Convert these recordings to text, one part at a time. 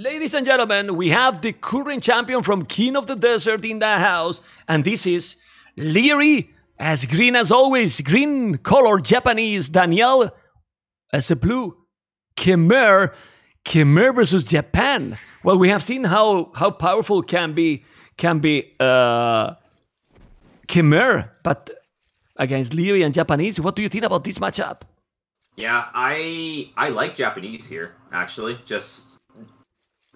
Ladies and gentlemen, we have the current champion from King of the Desert in the house, and this is Liereyy, as green as always, green color Japanese, Daniel as a blue, Khmer versus Japan. Well, we have seen how powerful can be Khmer, but against Liereyy and Japanese, what do you think about this matchup? Yeah, I like Japanese here, actually. Just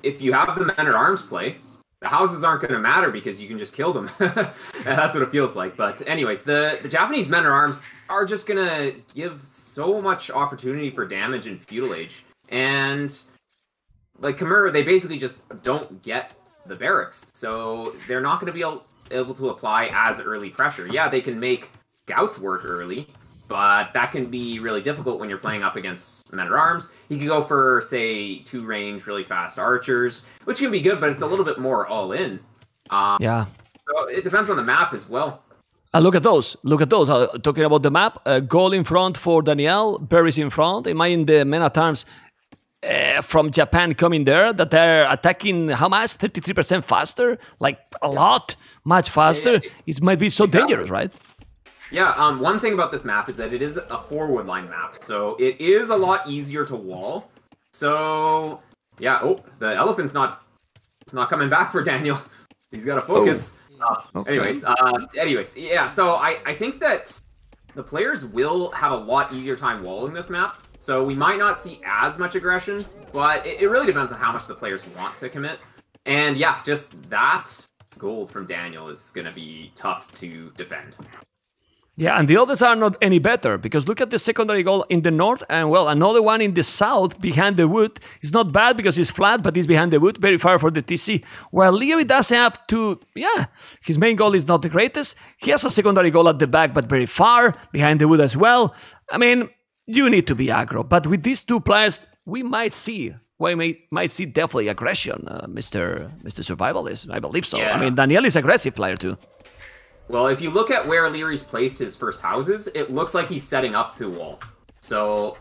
if you have the men-at-arms play, the houses aren't going to matter because you can just kill them. That's what it feels like. But anyways, the Japanese men-at-arms are just going to give so much opportunity for damage in Feudal Age. And like Khmer, they basically just don't get the barracks. So they're not going to be able to apply as early pressure. Yeah, they can make scouts work early, but that can be really difficult when you're playing up against men-at-arms. You can go for, say, 2-range, really fast archers, which can be good, but it's a little bit more all-in. Yeah. So it depends on the map as well. Look at those. Look at those. Talking about the map, goal in front for Daniel, berries in front. Imagine the men-at-arms from Japan coming there, that they're attacking how much? 33% faster? Like a lot, much faster. It might be so dangerous, right? Yeah, one thing about this map is that it is a forward line map, so it is a lot easier to wall. So, yeah, oh, the elephant's not coming back for Daniel. He's got to focus. Okay. Anyways, yeah, so I think that the players will have a lot easier time walling this map, so we might not see as much aggression, but it really depends on how much the players want to commit. And yeah, just that gold from Daniel is going to be tough to defend. Yeah, and the others are not any better, because look at the secondary goal in the north, and well, another one in the south behind the wood. It's not bad because it's flat, but it's behind the wood, very far for the TC. While Liereyy does have to, yeah, his main goal is not the greatest. He has a secondary goal at the back, but very far, behind the wood as well. I mean, you need to be aggro, but with these two players, we might see definitely aggression, Mr. Survivalist. I believe so. Yeah. I mean, Daniel is aggressive player too. Well, if you look at where Lierey's placed his first houses, it looks like he's setting up to wall. So,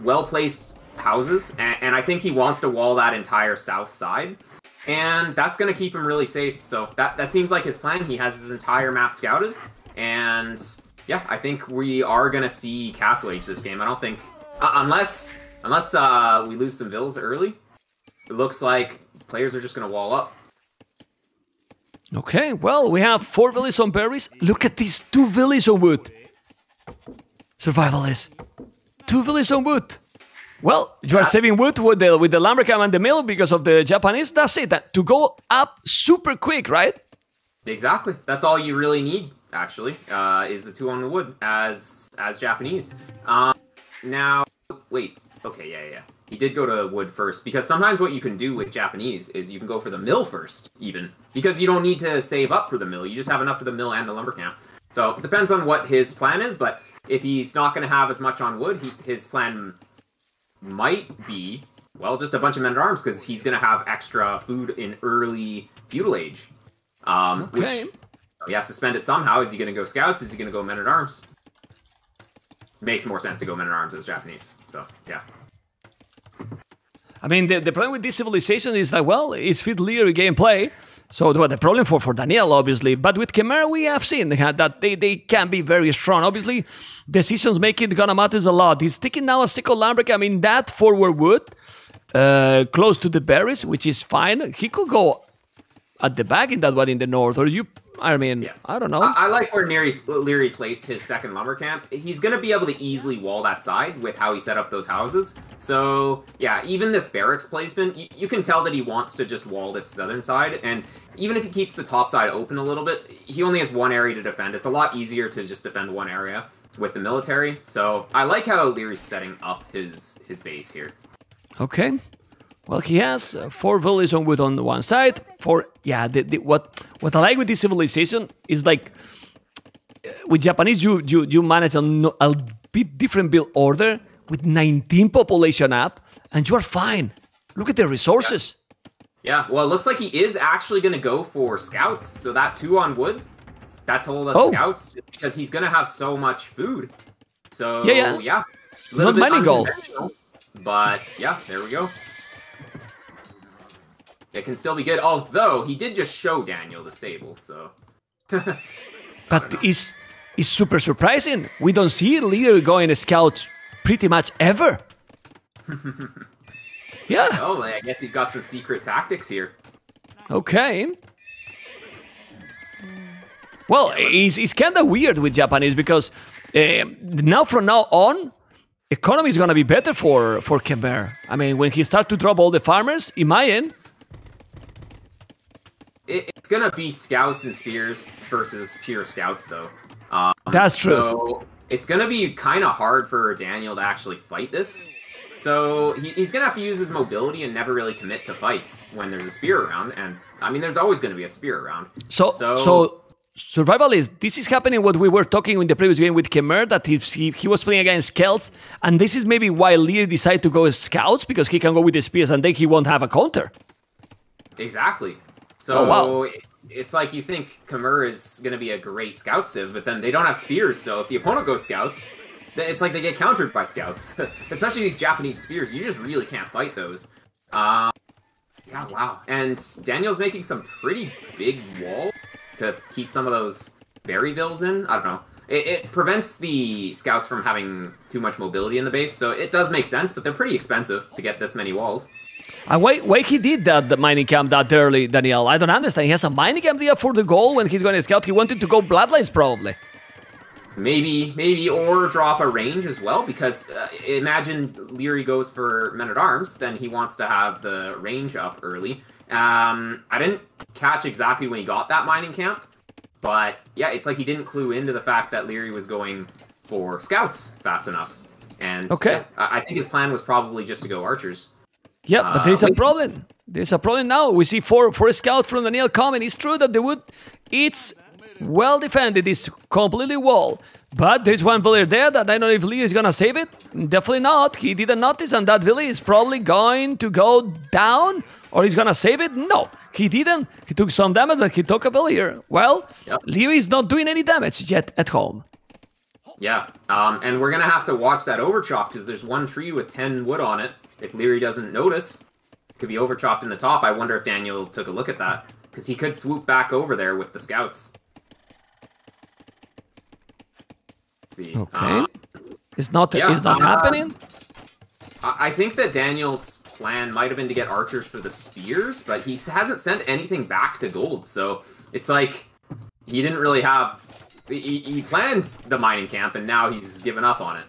well-placed houses, and I think he wants to wall that entire south side. And that's going to keep him really safe. So that seems like his plan. He has his entire map scouted. And yeah, I think we are going to see Castle Age this game. I don't think... unless we lose some villas early, it looks like players are just going to wall up. Okay, well, we have 4 villas on berries. Look at these 2 villas on wood. Survivalist. 2 villas on wood. Well, you are saving wood with the lumbercam and the mill because of the Japanese. That's it. To go up super quick, right? Exactly. That's all you really need, actually, is the 2 on the wood as Japanese. Now, wait. Okay, yeah. He did go to wood first, because sometimes what you can do with Japanese is you can go for the mill first, even. Because you don't need to save up for the mill, you just have enough for the mill and the lumber camp. So, it depends on what his plan is, but if he's not going to have as much on wood, his plan might be, well, just a bunch of men-at-arms, because he's going to have extra food in early Feudal Age. Okay. Which he has to spend it somehow. Is he going to go scouts? Is he going to go men-at-arms? Makes more sense to go men-at-arms as Japanese, so, yeah. I mean, the problem with this civilization is that, well, it's fit Liereyy gameplay. So the problem for Daniel, obviously. But with Khmer, we have seen that they can be very strong. Obviously, decisions making gonna matters a lot. He's taking now a second lumberjack. I mean, that forward wood, close to the berries, which is fine. He could go at the back in that one in the north, or you... I mean, yeah. I don't know. I like where Liereyy placed his second lumber camp. He's going to be able to easily wall that side with how he set up those houses. So, yeah, even this barracks placement, you can tell that he wants to just wall this southern side. And even if he keeps the top side open a little bit, he only has one area to defend. It's a lot easier to just defend one area with the military. So, I like how Lierey's setting up his base here. Okay. Well, he has 4 villages on wood on one side. What I like with this civilization is like with Japanese, you manage a bit different build order with 19 population up, and you are fine. Look at the resources. Yeah. Well, it looks like he is actually going to go for scouts. So that 2 on wood, that told us scouts, just because he's going to have so much food. So yeah. Not many gold. But yeah, there we go. it can still be good. Although he did just show Daniel the stable, so. But it's super surprising. We don't see Liereyy going to scout pretty much ever. Yeah. Oh, I guess he's got some secret tactics here. Okay. Well, it's kind of weird with Japanese because from now on, economy is going to be better for Khmer. I mean, when he starts to drop all the farmers, imagine. It's going to be scouts and spears versus pure scouts, though. That's true. So it's going to be kind of hard for Daniel to actually fight this. So he's going to have to use his mobility and never really commit to fights when there's a spear around. And, I mean, there's always going to be a spear around. So survival this is happening what we were talking in the previous game with Khmer, that he was playing against scouts, and this is maybe why Liereyy decided to go as scouts, because he can go with the spears and then he won't have a counter. Exactly. So it's like you think Khmer is going to be a great scout civ, but then they don't have spears, so if the opponent goes scouts, it's like they get countered by scouts. Especially these Japanese spears, you just really can't fight those. Yeah, wow. And Daniel's making some pretty big walls to keep some of those berryvilles in. I don't know. It prevents the scouts from having too much mobility in the base, so it does make sense, but they're pretty expensive to get this many walls. And why he did the mining camp that early, Daniel? I don't understand. He has a mining camp there for the goal when he's going to scout. He wanted to go bloodlines, probably. Maybe, or drop a range as well, because imagine Liereyy goes for men-at-arms, then he wants to have the range up early. I didn't catch exactly when he got that mining camp, but yeah, it's like he didn't clue into the fact that Liereyy was going for scouts fast enough. And okay. I think his plan was probably just to go archers. Yeah, but there's a problem. There's a problem now. We see four scouts from Daniel coming. It's true that the wood, it's well defended. It's completely wall. But there's one villager there that I don't know if Liereyy is going to save it. Definitely not. He didn't notice, and that villager is probably going to go down, or he's going to save it. No, he didn't. He took some damage, but he took a villager. Well, yep. Liereyy is not doing any damage yet at home. Yeah, and we're going to have to watch that overchop, because there's one tree with 10 wood on it. If Liereyy doesn't notice, it could be overchopped in the top. I wonder if Daniel took a look at that, because he could swoop back over there with the scouts. See. Okay. It's not happening? I think that Daniel's plan might have been to get archers for the spears, but he hasn't sent anything back to gold, so it's like he didn't really have... He planned the mining camp, and now he's given up on it.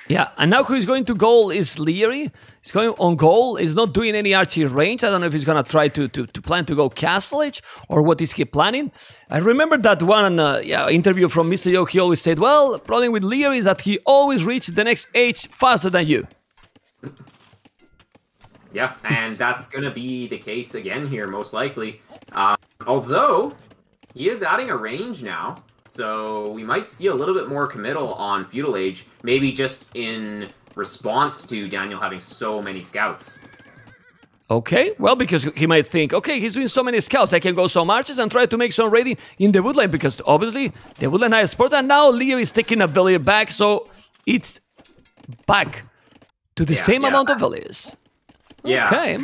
Yeah, and now who's going to goal is Liereyy. He's going on goal. He's not doing any archery range. I don't know if he's going to try to plan to go Castle Age or what is he planning. I remember that one interview from Mr. Yo. He always said, well, the problem with Liereyy is that he always reaches the next age faster than you. Yeah, and that's going to be the case again here, most likely. Although, he is adding a range now. So we might see a little bit more committal on Feudal Age, maybe just in response to Daniel having so many scouts. Okay, well, because he might think, okay, he's doing so many scouts, I can go some archers and try to make some raiding in the woodline, because obviously the woodline has sports, and now Liereyy is taking a villager back, so it's back to the same amount of villagers. Yeah, okay.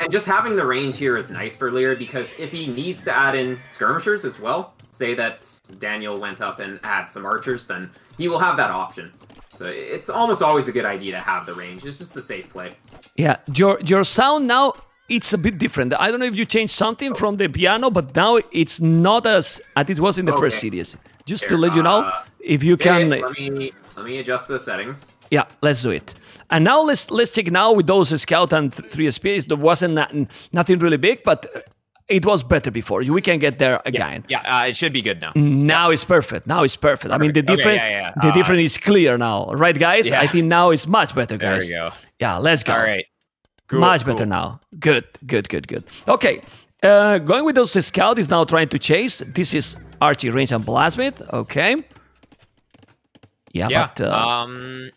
And just having the range here is nice for Liereyy, because if he needs to add in skirmishers as well, say that Daniel went up and had some archers, then he will have that option. So it's almost always a good idea to have the range. It's just a safe play. Yeah, your sound now, it's a bit different. I don't know if you changed something from the piano, but now it's not as it was in the first series. Just to let you know, if you can... Let me adjust the settings. Yeah, let's do it. And now let's check now with those scout and 3 spears. There wasn't nothing really big, but... It was better before. We can get there again. Yeah, it should be good now. Now it's perfect. Now it's perfect. I mean, the difference is clear now. Right, guys? Yeah. I think now it's much better, guys. There we go. Yeah, let's go. All right. Cool, much better now. Good. Okay. Going with those scout is now trying to chase. This is archery range and blasmith. Okay. Yeah, but...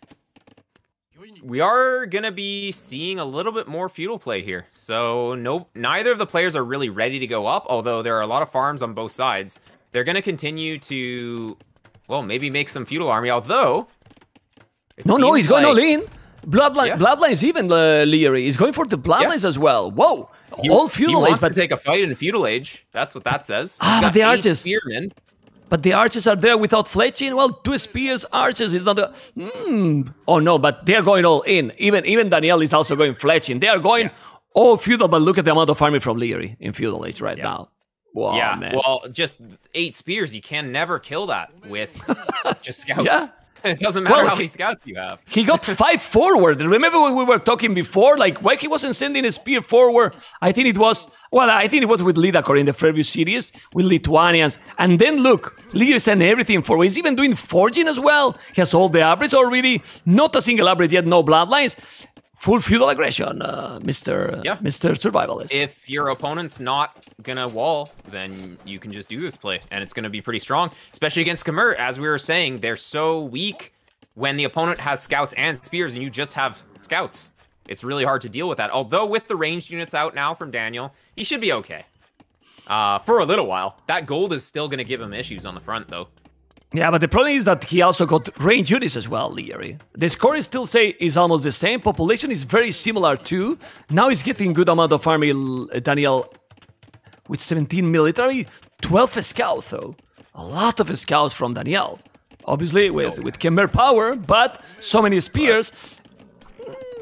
we are going to be seeing a little bit more feudal play here. So neither of the players are really ready to go up, although there are a lot of farms on both sides. They're going to continue to, well, maybe make some feudal army, although... No, he's going all in. Bloodlines even, Liereyy. He's going for the Bloodlines as well. Whoa. All Feudal Age. Age. But to take a fight in Feudal Age. That's what that says. But the archers. Spearmen. But the archers are there without fletching. Well, 2 spears, archers is not a... Oh no, but they're going all in. Even Daniel is also going fletching. They are going all feudal, but look at the amount of army from Liereyy in Feudal Age right now. Wow, man. Well, just 8 spears, you can never kill that with just scouts. It doesn't matter how many scouts you have. He got 5 forward. Remember when we were talking before? Like, why he wasn't sending a spear forward? I think it was with Lidakor in the previous series, with Lithuanians. And then look, Liereyy sent everything forward. He's even doing forging as well. He has all the upgrades already. Not a single upgrade yet, no bloodlines. Full feudal aggression, Mr. Survivalist. If your opponent's not gonna wall, then you can just do this play, and it's gonna be pretty strong, especially against Khmer. As we were saying, they're so weak when the opponent has scouts and spears, and you just have scouts. It's really hard to deal with that. Although with the ranged units out now from Daniel, he should be okay for a little while. That gold is still gonna give him issues on the front, though. Yeah, but the problem is that he also got range units as well, Liereyy. The score is still is almost the same. Population is very similar too. Now he's getting good amount of army, Daniel, with 17 military, 12 scouts though. A lot of scouts from Daniel. Obviously with Khmer power, but so many spears.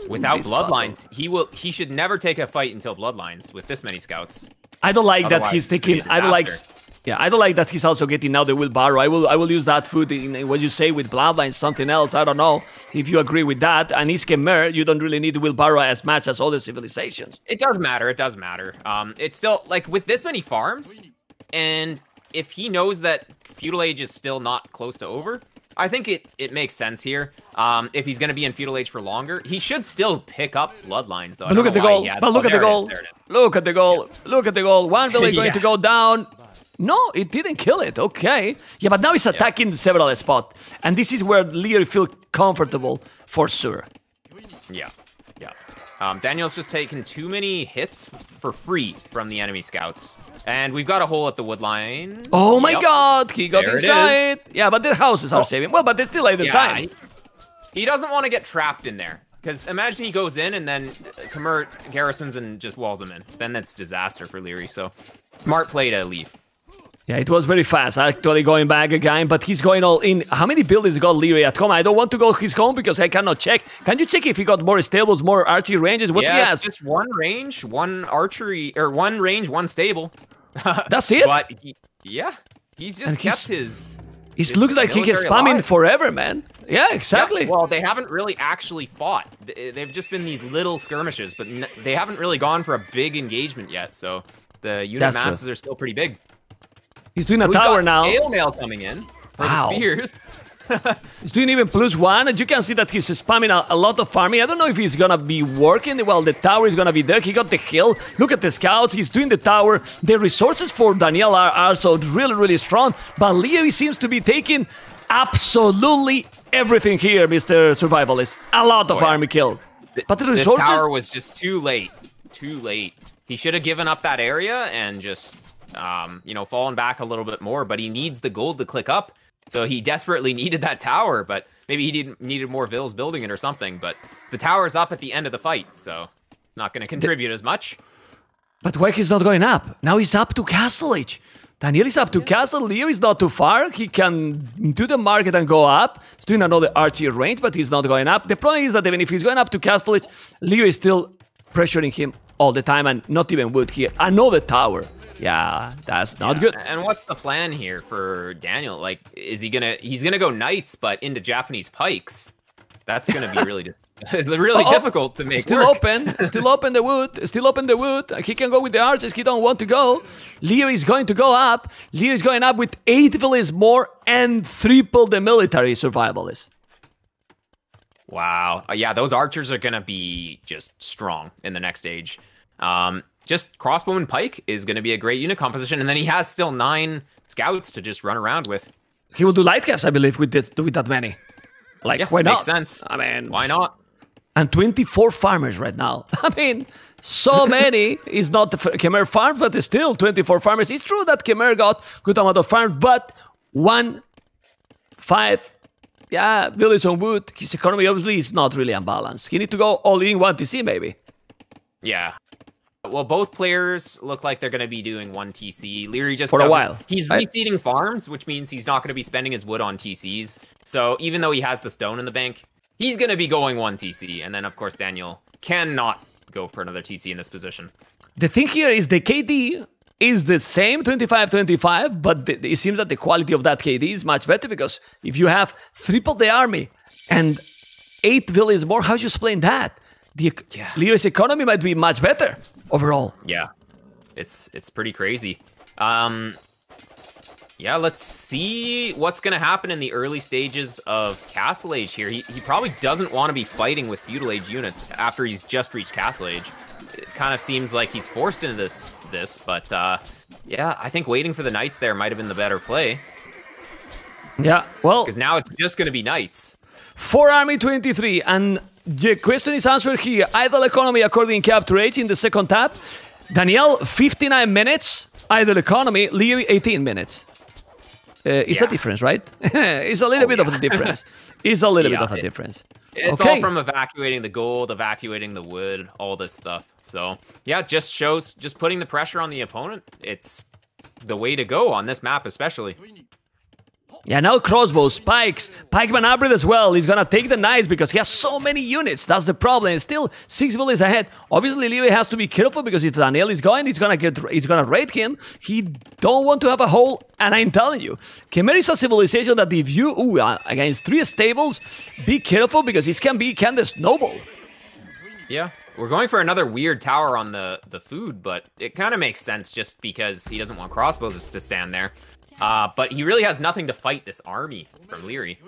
Without bloodlines, he should never take a fight until bloodlines with this many scouts. I don't like that he's taking. I don't like that he's also getting now the wheelbarrow. I will use that food in what you say with bloodlines, something else. I don't know if you agree with that. And East Khmer, you don't really need the wheelbarrow as much as other civilizations. It does matter. It does matter. It's still like with this many farms, and if he knows that Feudal Age is still not close to over, I think it makes sense here. If he's going to be in Feudal Age for longer, he should still pick up bloodlines though. But look at the goal. But look at the goal. Look at the goal. Look at the goal. One village going to go down. No, it didn't kill it. Okay. Yeah, but now he's attacking several spots. And this is where Liereyy feels comfortable for sure. Yeah. Daniel's just taken too many hits for free from the enemy scouts. And we've got a hole at the wood line. Oh my god, he got inside. Yeah, but the houses are saving. Well, but they still have the time. He doesn't want to get trapped in there. Because imagine he goes in and then Khmer garrisons and just walls him in. Then that's disaster for Liereyy. So smart play to leave. Yeah, it was very fast, actually going back again, but he's going all in. How many buildings got Liereyy at home? I don't want to go his home because I cannot check. Can you check if he got more stables, more archery ranges? What he has? Just one range, one archery, or one range, one stable. That's it? But he's just kept his... It looks like he is spamming forever, man. Yeah, exactly. Yeah, well, they haven't really actually fought. They've just been these little skirmishes, but they haven't really gone for a big engagement yet, so the unit masses are still pretty big. He's doing a tower now. Scale mail coming in for the spears. He's doing even +1, and you can see that he's spamming a lot of farming. I don't know if he's gonna be working. Well, the tower is gonna be there. He got the hill. Look at the scouts. He's doing the tower. The resources for Daniel are also really, really strong. But Liereyy seems to be taking absolutely everything here, Mr. Survivalist. A lot of army killed. But the resources... This tower was just too late. Too late. He should have given up that area and just... fallen back a little bit more, but he needs the gold to click up. So he desperately needed that tower, but maybe he needed more vills building it or something. But the tower's up at the end of the fight, so not going to contribute as much. But why he's not going up? Now he's up to Castle Age. Daniel is up to Castle. Liereyy is not too far. He can do the market and go up. He's doing another archer range, but he's not going up. The problem is that even if he's going up to Castle Age, Liereyy is still pressuring him all the time and not even wood here. Another tower. Yeah, that's not good. And what's the plan here for Daniel? Like, is he's gonna go knights, but into Japanese pikes? That's gonna be really difficult to make still work. Still open the wood. He can go with the archers. He don't want to go. Liereyy is going to go up. Liereyy is going up with 8 villages more and triple the military survivalists. Wow. Yeah, those archers are gonna be just strong in the next age. Just crossbowman pike is going to be a great unit composition, and then he has still 9 scouts to just run around with. He will do light caps, I believe, with that many. Like, why not? Makes sense. I mean, why not? And 24 farmers right now. I mean, so many. It's not the Khmer farm, but it's still 24 farmers. It's true that Khmer got good amount of farms, but 1, 5, yeah, Village on wood. His economy obviously is not really unbalanced. He need to go all in 1 TC maybe. Yeah. Well, both players look like they're going to be doing 1 TC. Liereyy just for a while. He's reseeding farms, which means he's not going to be spending his wood on TCs. So even though he has the stone in the bank, he's going to be going 1 TC. And then, of course, Daniel cannot go for another TC in this position. The thing here is the KD is the same, 25-25, but it seems that the quality of that KD is much better because if you have triple the army and 8 villages more, how do you explain that? Lierey's economy might be much better overall. Yeah, it's pretty crazy. Yeah, let's see what's going to happen in the early stages of Castle Age here. He probably doesn't want to be fighting with Feudal Age units after he's just reached Castle Age. It kind of seems like he's forced into this, but yeah, I think waiting for the Knights there might have been the better play. Yeah, well... because now it's just going to be Knights. 4 army 23, and the question is answered here. Idle economy according to Capture Age in the second tab. Daniel, 59 minutes. Idle economy, Liereyy, 18 minutes. It's a difference, right? It's a little bit of a difference. It's a little bit of a difference. It's all from evacuating the gold, evacuating the wood, all this stuff. So, yeah, just shows, just putting the pressure on the opponent. It's the way to go on this map, especially. Yeah, now crossbows, spikes, pikeman upgrade as well. He's gonna take the knights because he has so many units. That's the problem. It's still 6 villages ahead. Obviously, Liereyy has to be careful because if Daniel is going, he's gonna raid him. He don't want to have a hole, and I'm telling you, Khmer is a civilization that if you against 3 stables, be careful because it can the snowball. Yeah, we're going for another weird tower on the food, but it kind of makes sense just because he doesn't want crossbows to stand there. But he really has nothing to fight this army from Liereyy.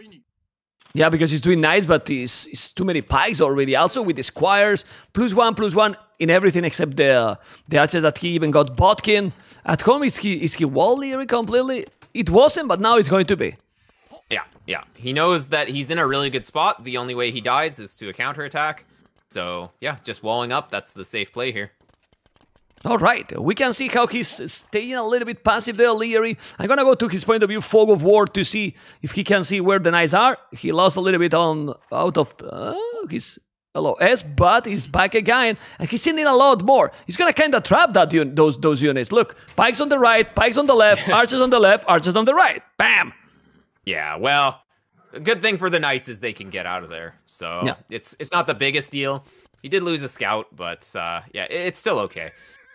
Yeah, because he's doing nice, but he's too many pikes already. Also with the squires, +1/+1 in everything except the archers that he even got Botkin. At home, is he wall Liereyy completely? It wasn't, but now it's going to be. Yeah. He knows that he's in a really good spot. The only way he dies is to a counterattack. So, yeah, just walling up, that's the safe play here. All right, we can see how he's staying a little bit passive there, Liereyy. I'm gonna go to his point of view, Fog of War, to see if he can see where the knights are. He lost a little bit out of his LOS, but he's back again, and he's sending a lot more. He's gonna kind of trap those units. Look, pikes on the right, pikes on the left, archers on the left, archers on the right. Bam! Yeah, well, a good thing for the knights is they can get out of there. So yeah. It's not the biggest deal. He did lose a scout, but yeah, it's still okay.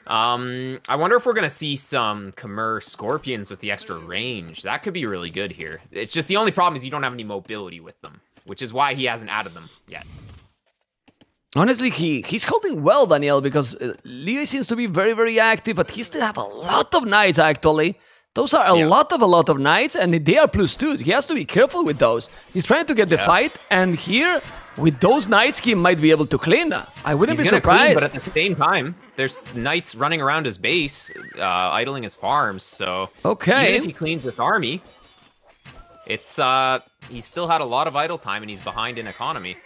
I wonder if we're going to see some Khmer Scorpions with the extra range. That could be really good here. It's just the only problem is you don't have any mobility with them, which is why he hasn't added them yet. Honestly, he's holding well, Daniel, because Liereyy seems to be very, very active, but he still have a lot of knights, actually. Those are a lot of knights, and they are +2. He has to be careful with those. He's trying to get the fight, and here, with those knights, he might be able to clean. I wouldn't be surprised. Clean, but at the same time, there's knights running around his base, idling his farms, so... Okay. Even if he cleans this army, it's, he's still had a lot of idle time, and he's behind in economy.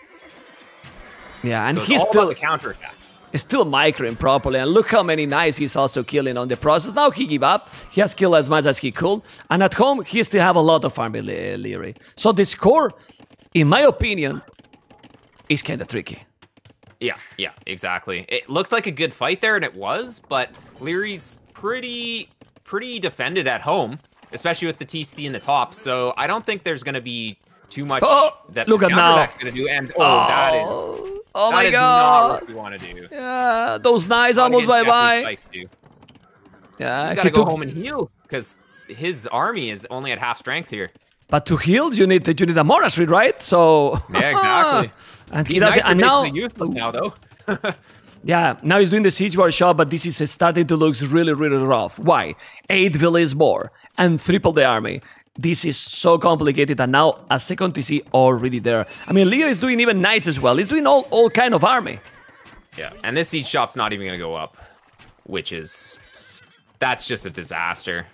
Yeah, and so he's still... the counterattack. He's still microing properly, and look how many knights he's also killing on the process. Now he give up. He has killed as much as he could, and at home, he still have a lot of farm Liereyy. So the score, in my opinion, is kind of tricky. Yeah, exactly. It looked like a good fight there, and it was, but Lierey's pretty defended at home, especially with the TC in the top, so I don't think there's going to be too much that look the at now. counterattack's going to do, and that is... Oh my god! Not what we want to do. Yeah, those knights almost bye-bye. Yeah, he's got to go home and heal, because his army is only at half strength here. But to heal, you need a monastery, right? So yeah, exactly. And he does it, and now useless now, though. Yeah, now he's doing the siege workshop, but this is starting to look really, really rough. Why? 8 villages more and triple the army. This is so complicated, and now a second TC already there. I mean, Liereyy is doing even knights as well. He's doing all kind of army. Yeah, and this siege shop's not even going to go up, which is... that's just a disaster.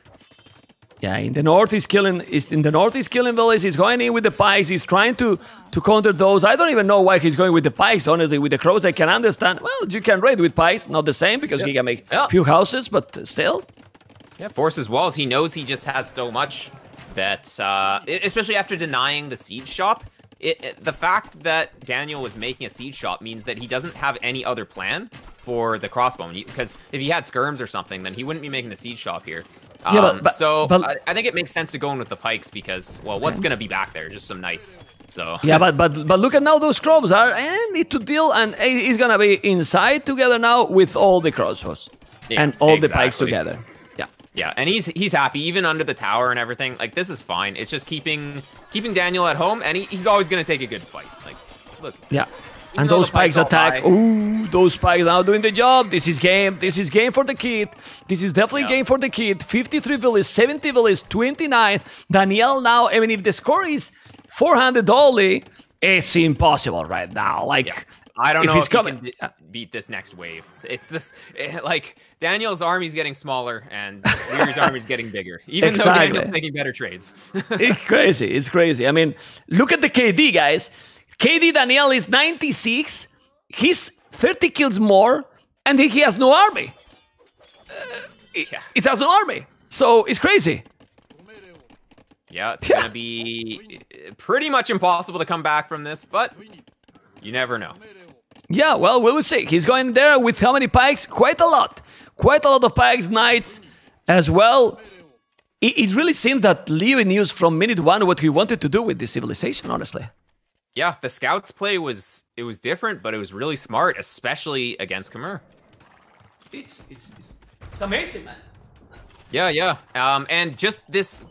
Yeah, in the north he's killing villages. He's going in with the pikes. He's trying to counter those. I don't even know why he's going with the pikes. Honestly, with the crows, I can understand. Well, you can raid with pikes, not the same because he can make a few houses, but still. Yeah, forces walls. He knows he just has so much. that, especially after denying the siege shop, the fact that Daniel was making a siege shop means that he doesn't have any other plan for the crossbow. Because if he had skirms or something, then he wouldn't be making the siege shop here. Yeah, but I think it makes sense to go in with the pikes because, well, what's going to be back there? Just some knights. So yeah, but look at now those crows are and need to deal, and he's gonna be inside together now with all the crossbows and all the pikes together. Yeah, yeah, and he's happy even under the tower and everything. Like this is fine. It's just keeping Daniel at home, and he's always gonna take a good fight. Like look, yeah. And those pikes attack. Ooh, those pikes now doing the job. This is game. This is game for the kid. This is definitely game for the kid. 53 villas, 70 villas, 29. Daniel now, even if the score is 400 only, it's impossible right now. Like, I don't know if he can beat this next wave. It's this, like, Daniel's army's getting smaller and Lierey's army's getting bigger. Even though Daniel's making better trades. It's crazy. It's crazy. I mean, look at the KD, guys. KD Daniel is 96. He's 30 kills more, and he has no army. It has no army. So it's crazy. Yeah, it's going to be pretty much impossible to come back from this, but you never know. Yeah, well, we will see. He's going there with how many pikes? Quite a lot. Quite a lot of pikes, knights as well. It really seemed that Liereyy knew from minute one what he wanted to do with this civilization, honestly. Yeah, the scouts play was different, but it was really smart, especially against Khmer. It's amazing, man. Yeah. And just this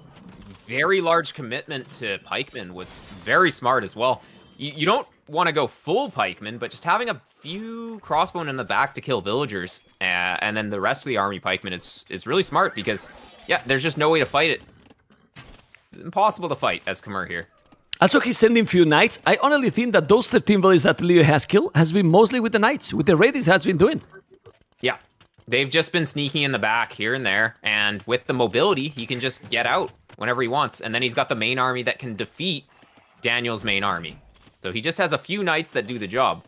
very large commitment to pikemen was very smart as well. You don't want to go full pikemen, but just having a few crossbowmen in the back to kill villagers, and then the rest of the army pikemen is really smart because, yeah, there's just no way to fight it. Impossible to fight as Khmer here. Also, he's sending few knights. I honestly think that those 13 villages that Liereyy has killed has been mostly with the knights, with the raids has been doing. Yeah, they've just been sneaking in the back here and there, and with the mobility, he can just get out whenever he wants. And then he's got the main army that can defeat Daniel's main army. So he just has a few knights that do the job.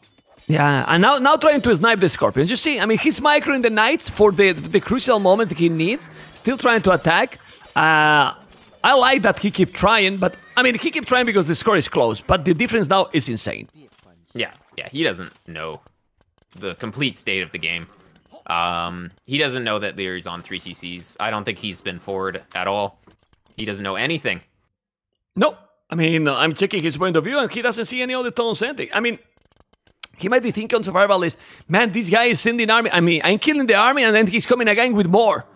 Yeah, and now trying to snipe the scorpions. You see, I mean, he's microing the knights for the crucial moment he need. Still trying to attack. I like that he keep trying, but I mean, he keep trying because the score is close, but the difference now is insane. Yeah, he doesn't know the complete state of the game. He doesn't know that Lierey's on 3 TCs. I don't think he's been forward at all. He doesn't know anything. No, I mean, I'm checking his point of view, and he doesn't see any other tone sending. I mean, he might be thinking on survivalist, man, this guy is sending army. I mean, I'm killing the army, and then he's coming again with more.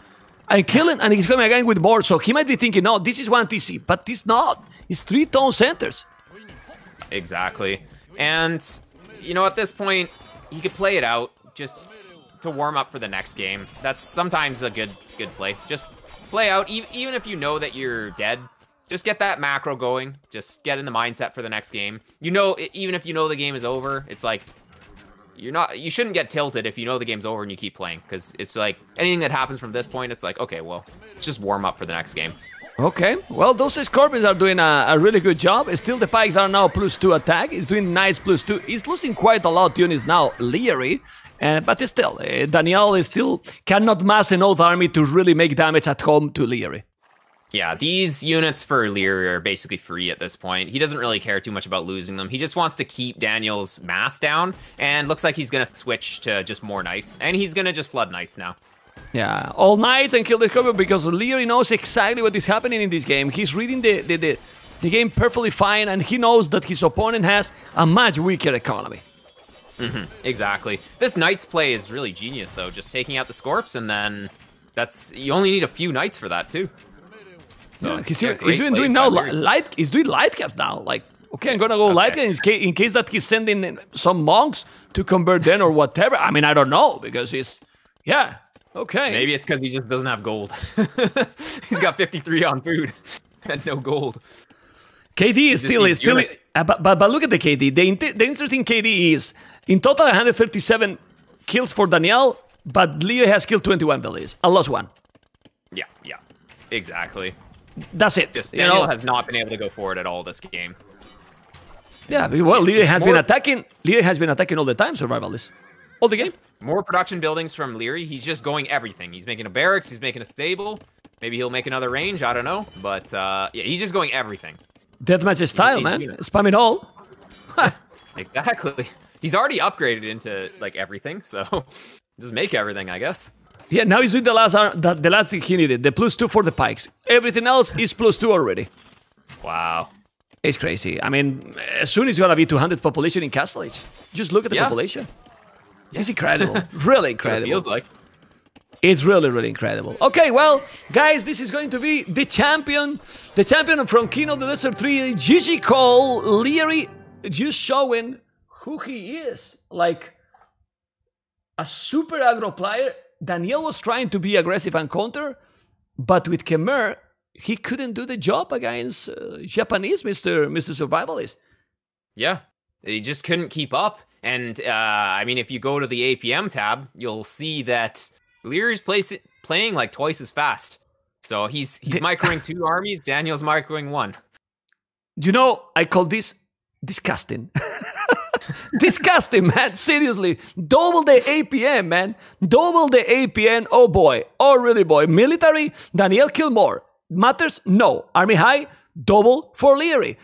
I'm killing, and he's coming again with more. So he might be thinking, no, this is 1 TC, but this not. It's 3 tone centers. Exactly. And, you know, at this point, he could play it out just to warm up for the next game. That's sometimes a good play. Just play out, even if you know that you're dead. Just get that macro going. Just get in the mindset for the next game. You know, even if you know the game is over, it's like, you shouldn't get tilted if you know the game's over and you keep playing, because it's like anything that happens from this point, it's like, okay, well, let's just warm up for the next game. Okay, well, those scorpions are doing a really good job. Still, the pikes are now +2 attack. He's doing nice +2. He's losing quite a lot units now, Liereyy, but still, Daniel is still cannot mass an old army to really make damage at home to Liereyy. Yeah, these units for Liereyy are basically free at this point. He doesn't really care too much about losing them. He just wants to keep Daniel's mass down, and looks like he's going to switch to just more knights, and he's going to just flood knights now. Yeah, all knights and kill the scorpion, because Liereyy knows exactly what is happening in this game. He's reading the game perfectly fine, and he knows that his opponent has a much weaker economy. Exactly. This knight's play is really genius, though, just taking out the scorps, and then you only need a few knights for that, too. So, yeah, he's even doing now he's doing light cap now. Like, okay, I'm gonna go light cap in case that he's sending some monks to convert them or whatever. I mean, I don't know, because okay. Maybe it's because he just doesn't have gold. He's got 53 on food and no gold. KD is still but look at the KD. The interesting KD is in total 137 kills for Daniel, but Liereyy has killed 21 villages and lost 1. Yeah, exactly. That's it. Just Daniel has not been able to go forward at all this game. Yeah, well, Liereyy has been attacking. Liereyy has been attacking all the time, survivalist. All the game. More production buildings from Liereyy. He's just going everything. He's making a barracks. He's making a stable. Maybe he'll make another range. I don't know. But yeah, he's just going everything. Deathmatch style, man. Spamming all. Exactly. He's already upgraded into like everything, so just make everything, I guess. Yeah, now he's doing the last thing he needed, the +2 for the pikes. Everything else is +2 already. Wow. It's crazy. I mean, soon it's gonna be 200 population in Castle Age. Just look at the population. Yeah. It's incredible. Really incredible. It feels like. It's really, really incredible. Okay, well, guys, this is going to be the champion from King of the Desert 3, GG Cole, Liereyy, just showing who he is. Like, a super aggro player. Daniel was trying to be aggressive and counter, but with Khmer, he couldn't do the job against Japanese Mr. Survivalist. Yeah, he just couldn't keep up. And, I mean, if you go to the APM tab, you'll see that Lierey's playing like twice as fast. So he's microing 2 armies, Daniel's microing 1. You know, I call this disgusting. Disgusting, man. Seriously. Double the APM, man. Double the APM. Oh, boy. Oh, really, boy. Military, Daniel kill more. Matters? No. Army high, double for Liereyy.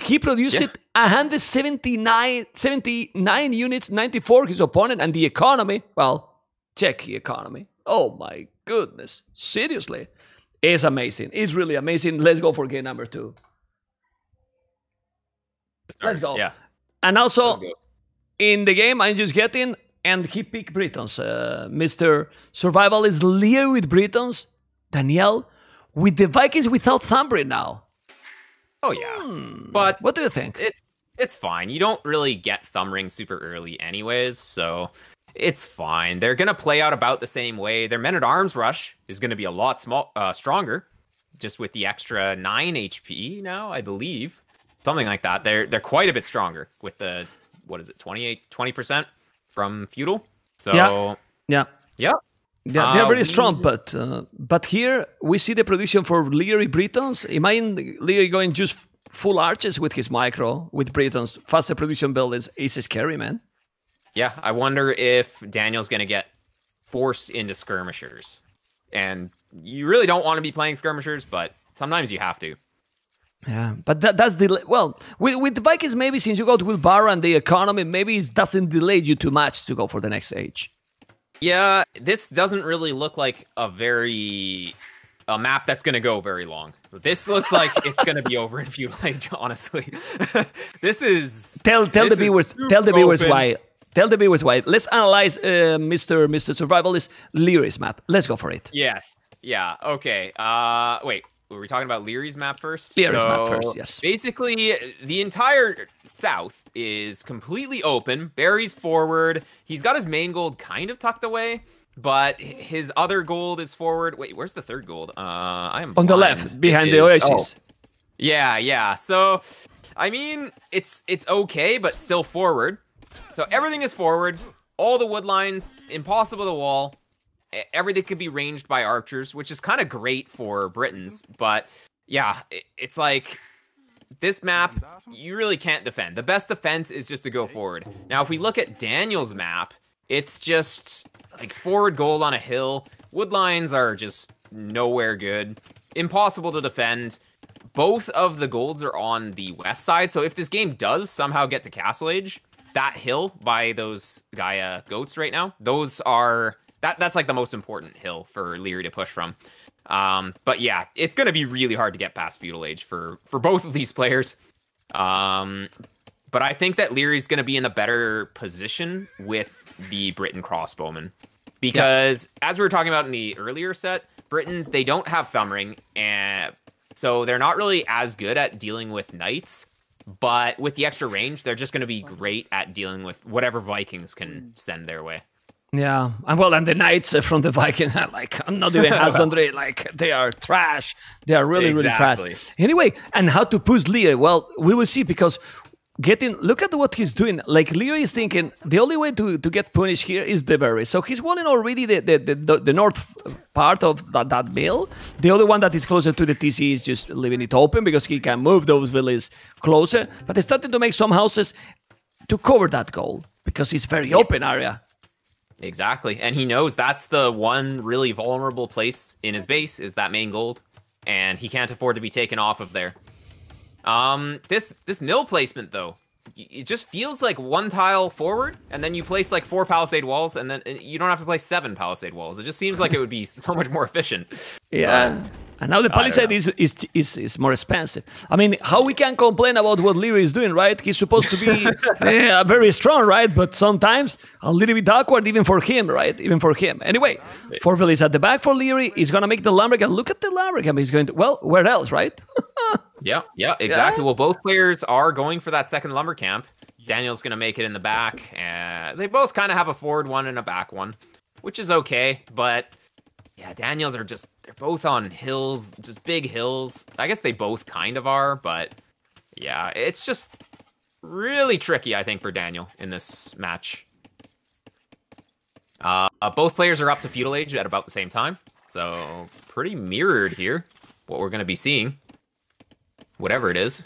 He produced 179 units, 94 his opponent, and the economy, well, check the economy. Oh, my goodness. Seriously. It's amazing. It's really amazing. Let's go for game number 2. Let's go. Yeah. And also, in the game, I'm just getting, and he picked Britons. Mr. Survival is Liereyy with Britons. Daniel with the Vikings without Thumbrin now. Oh, yeah. But what do you think? It's fine. You don't really get Thumbring super early anyways, so it's fine. They're going to play out about the same way. Their Men-at-Arms rush is going to be a lot stronger, just with the extra 9 HP now, I believe. Something like that. They're quite a bit stronger with the, what is it, 20% from feudal. So yeah, they're very strong. But here we see the production for Liereyy Britons. Imagine Liereyy going just full arches with his micro with Britons. Faster production build is scary, man. Yeah, I wonder if Daniel's going to get forced into skirmishers, and you really don't want to be playing skirmishers, but sometimes you have to. Yeah, but that's the well with the Vikings. Maybe since you got Wilbara and the economy, maybe it doesn't delay you too much to go for the next stage. Yeah, this doesn't really look like a map that's going to go very long. This looks like it's going to be over in feudal age. Honestly, this is tell the viewers why. Tell the viewers why. Let's analyze Mr. Survivalist Lierey's map. Let's go for it. Yes. Yeah. Okay. Wait. Were we talking about Lierey's map first? Lierey's map first, yes. Basically, the entire south is completely open. Barry's forward. He's got his main gold kind of tucked away, but his other gold is forward. Wait, where's the third gold? I am on the left, behind the Oasis. Oh. Yeah. So, I mean, it's okay, but still forward. So everything is forward. All the wood lines, impossible to wall. Everything can be ranged by archers, which is kind of great for Britons. But yeah, it's like this map, you really can't defend. The best defense is just to go forward. Now, if we look at Daniel's map, it's just like forward gold on a hill. Wood lines are just nowhere good. Impossible to defend. Both of the golds are on the west side. So if this game does somehow get to Castle Age, that hill by those Gaia goats right now, those are... That's like the most important hill for Liereyy to push from. But yeah, it's going to be really hard to get past feudal age for both of these players. But I think that Lierey's going to be in a better position with the Briton crossbowmen. Because as we were talking about in the earlier set, Britons, they don't have Thumbring, and so they're not really as good at dealing with knights. But with the extra range, they're just going to be great at dealing with whatever Vikings can send their way. Yeah, and the knights from the Viking, like, I'm not even husbandry, like, they are trash. They are really, really trash. Anyway, and how to push Liereyy? Well, we will see, because look at what he's doing. Like, Liereyy is thinking, the only way to get punished here is the berry. So he's wanting already the north part of that bill. The other one that is closer to the TC is just leaving it open, because he can move those villages closer. But they're starting to make some houses to cover that goal, because it's very open area. Exactly. And he knows that's the one really vulnerable place in his base is that main gold. And he can't afford to be taken off of there. This mill placement, though, it just feels like one tile forward, and then you place like 4 palisade walls, and then you don't have to place 7 palisade walls. It just seems like it would be so much more efficient. Yeah. And now the palisade is more expensive. I mean, how we can complain about what Liereyy is doing, right? He's supposed to be very strong, right? But sometimes a little bit awkward even for him, right? Even for him. Anyway, Forville is at the back for Liereyy. He's going to make the lumbercamp. Look at the lumbercamp. He's going to, well, where else, right? Yeah, exactly. Yeah. Well, both players are going for that second lumber camp. Daniel's going to make it in the back. They both kind of have a forward one and a back one, which is okay. But yeah, Daniels are just, they're both on hills, just big hills. I guess they both kind of are, but yeah, it's just really tricky, I think, for Daniel in this match. Both players are up to feudal age at about the same time. So pretty mirrored here, what we're going to be seeing. Whatever it is.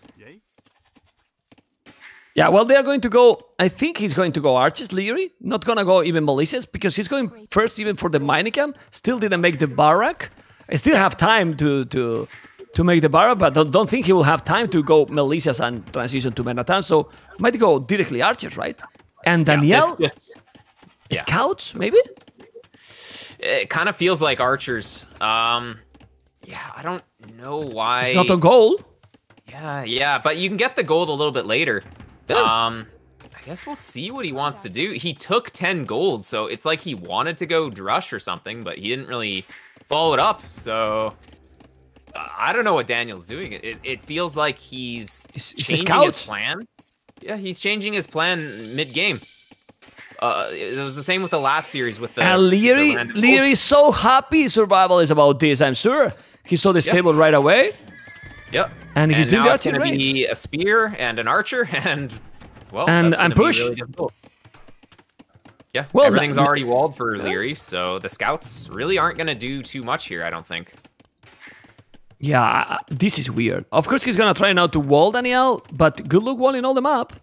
Yeah, well, they are going to go... I think he's going to go archers, Liereyy. Not going to go even militias, because he's going first even for the mining camp. Still didn't make the barrack. I still have time to make the barrack, but don't think he will have time to go militias and transition to men-at-arms. So might go directly archers, right? And Daniel... Scouts, maybe? It kind of feels like archers. Yeah, I don't know why... It's not a goal. Yeah, but you can get the gold a little bit later. Yeah. I guess we'll see what he wants to do. He took 10 gold, so it's like he wanted to go Drush or something, but he didn't really follow it up. So I don't know what Daniel's doing. It feels like he's changing his plan. Yeah, he's changing his plan mid-game. It was the same with the last series with the... And Liereyy is so happy Survival is about this, I'm sure. He saw this table right away. Yep. And he's doing the archer range. It's going to be a spear and an archer, and well, and push. Really difficult. Yeah, well, everything's already walled for Liereyy, so the scouts really aren't going to do too much here, I don't think. Yeah, this is weird. Of course, he's going to try now to wall Daniel, but good luck walling all the map.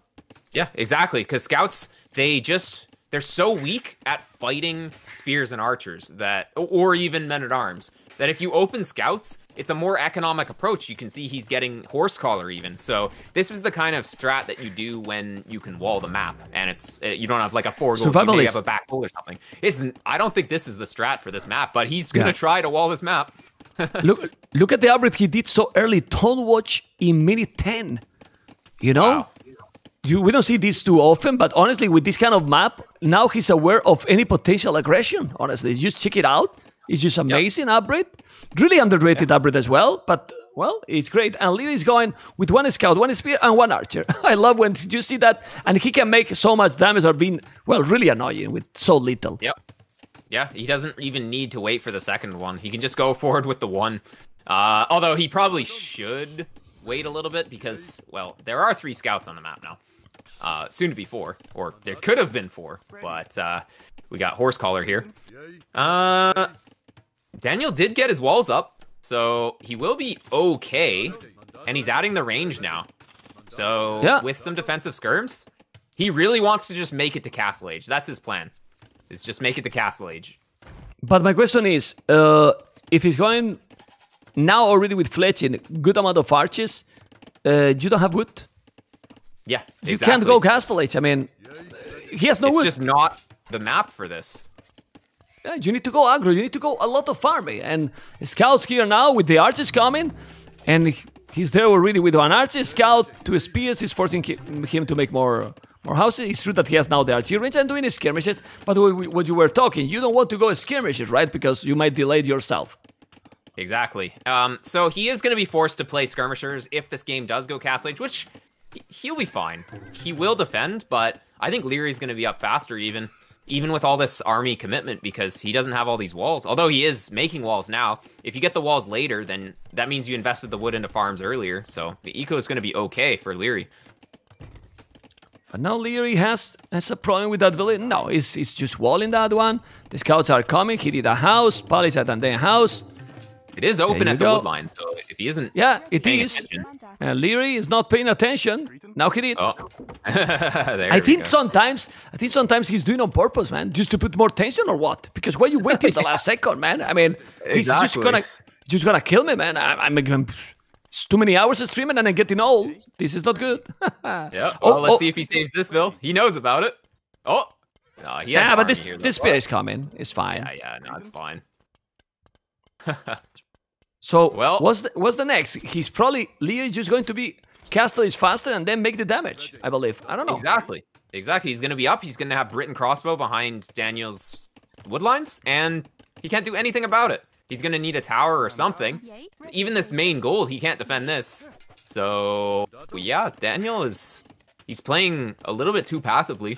Yeah, exactly, because scouts, they're so weak at fighting spears and archers that, or even men-at-arms, that if you open scouts, it's a more economic approach. You can see he's getting horse collar even. So this is the kind of strat that you do when you can wall the map, and you don't have like a 4 goal, you have a back goal or something. I don't think this is the strat for this map, but he's gonna try to wall this map. look at the upgrade he did so early. Tone watch in minute 10. You know. Wow. We don't see this too often, but honestly, with this kind of map, now he's aware of any potential aggression. Honestly, just check it out. It's just amazing upgrade. Really underrated upgrade as well, but, well, it's great. And Liereyy is going with 1 scout, 1 spear, and 1 archer. I love when you see that, and he can make so much damage or being, well, really annoying with so little. Yep. Yeah, he doesn't even need to wait for the second one. He can just go forward with the 1. Although he probably should wait a little bit because, well, there are 3 scouts on the map now. Soon to be 4, or there could have been 4, but we got horse collar here. Daniel did get his walls up, so he will be okay, and he's adding the range now. So with some defensive skirms, he really wants to just make it to castle age. That's his plan, is just make it to castle age. But my question is, if he's going now already with fletching, good amount of arches, you don't have wood? Yeah, exactly. You can't go castle age. I mean, he has no wood. It's just not the map for this. Yeah, you need to go aggro. You need to go a lot of farming. And scouts here now with the archers coming. And he's there already with 1 archer. Scout, 2 spears. Is forcing him to make more houses. It's true that he has now the archery range and doing his skirmishes. But what you were talking, you don't want to go skirmishes, right? Because you might delay it yourself. Exactly. So he is going to be forced to play skirmishers if this game does go castle age, which he'll be fine. He will defend, but I think Lierey's going to be up faster even with all this army commitment, because he doesn't have all these walls. Although he is making walls now. If you get the walls later, then that means you invested the wood into farms earlier. So the eco is going to be okay for Liereyy. But now Liereyy has a problem with that village. No, he's just walling that one. The scouts are coming. He did a house, palisade, and then a house. It is open at the wood line, so if he isn't. Yeah, it paying is. attention. Liereyy is not paying attention. Now he did. Oh, there I we think go. sometimes he's doing on purpose, man, just to put more tension or what? Because why you wait till the last second, man? I mean, he's Exactly. just gonna kill me, man. It's too many hours of streaming and I'm getting old. This is not good. Yeah. Well, let's see if he saves this, Bill. He knows about it. Oh. No, he has Yeah, an but army this here, though. this spear is coming. It's fine. Yeah, no, it's fine. So Well- what's the next? He's probably Liereyy just going to be castle is faster and then make the damage. I believe. I don't know. Exactly. He's going to be up. He's going to have Britain crossbow behind Daniel's wood lines, and he can't do anything about it. He's going to need a tower or something. Even this main gold, he can't defend this. So, yeah, Daniel he's playing a little bit too passively.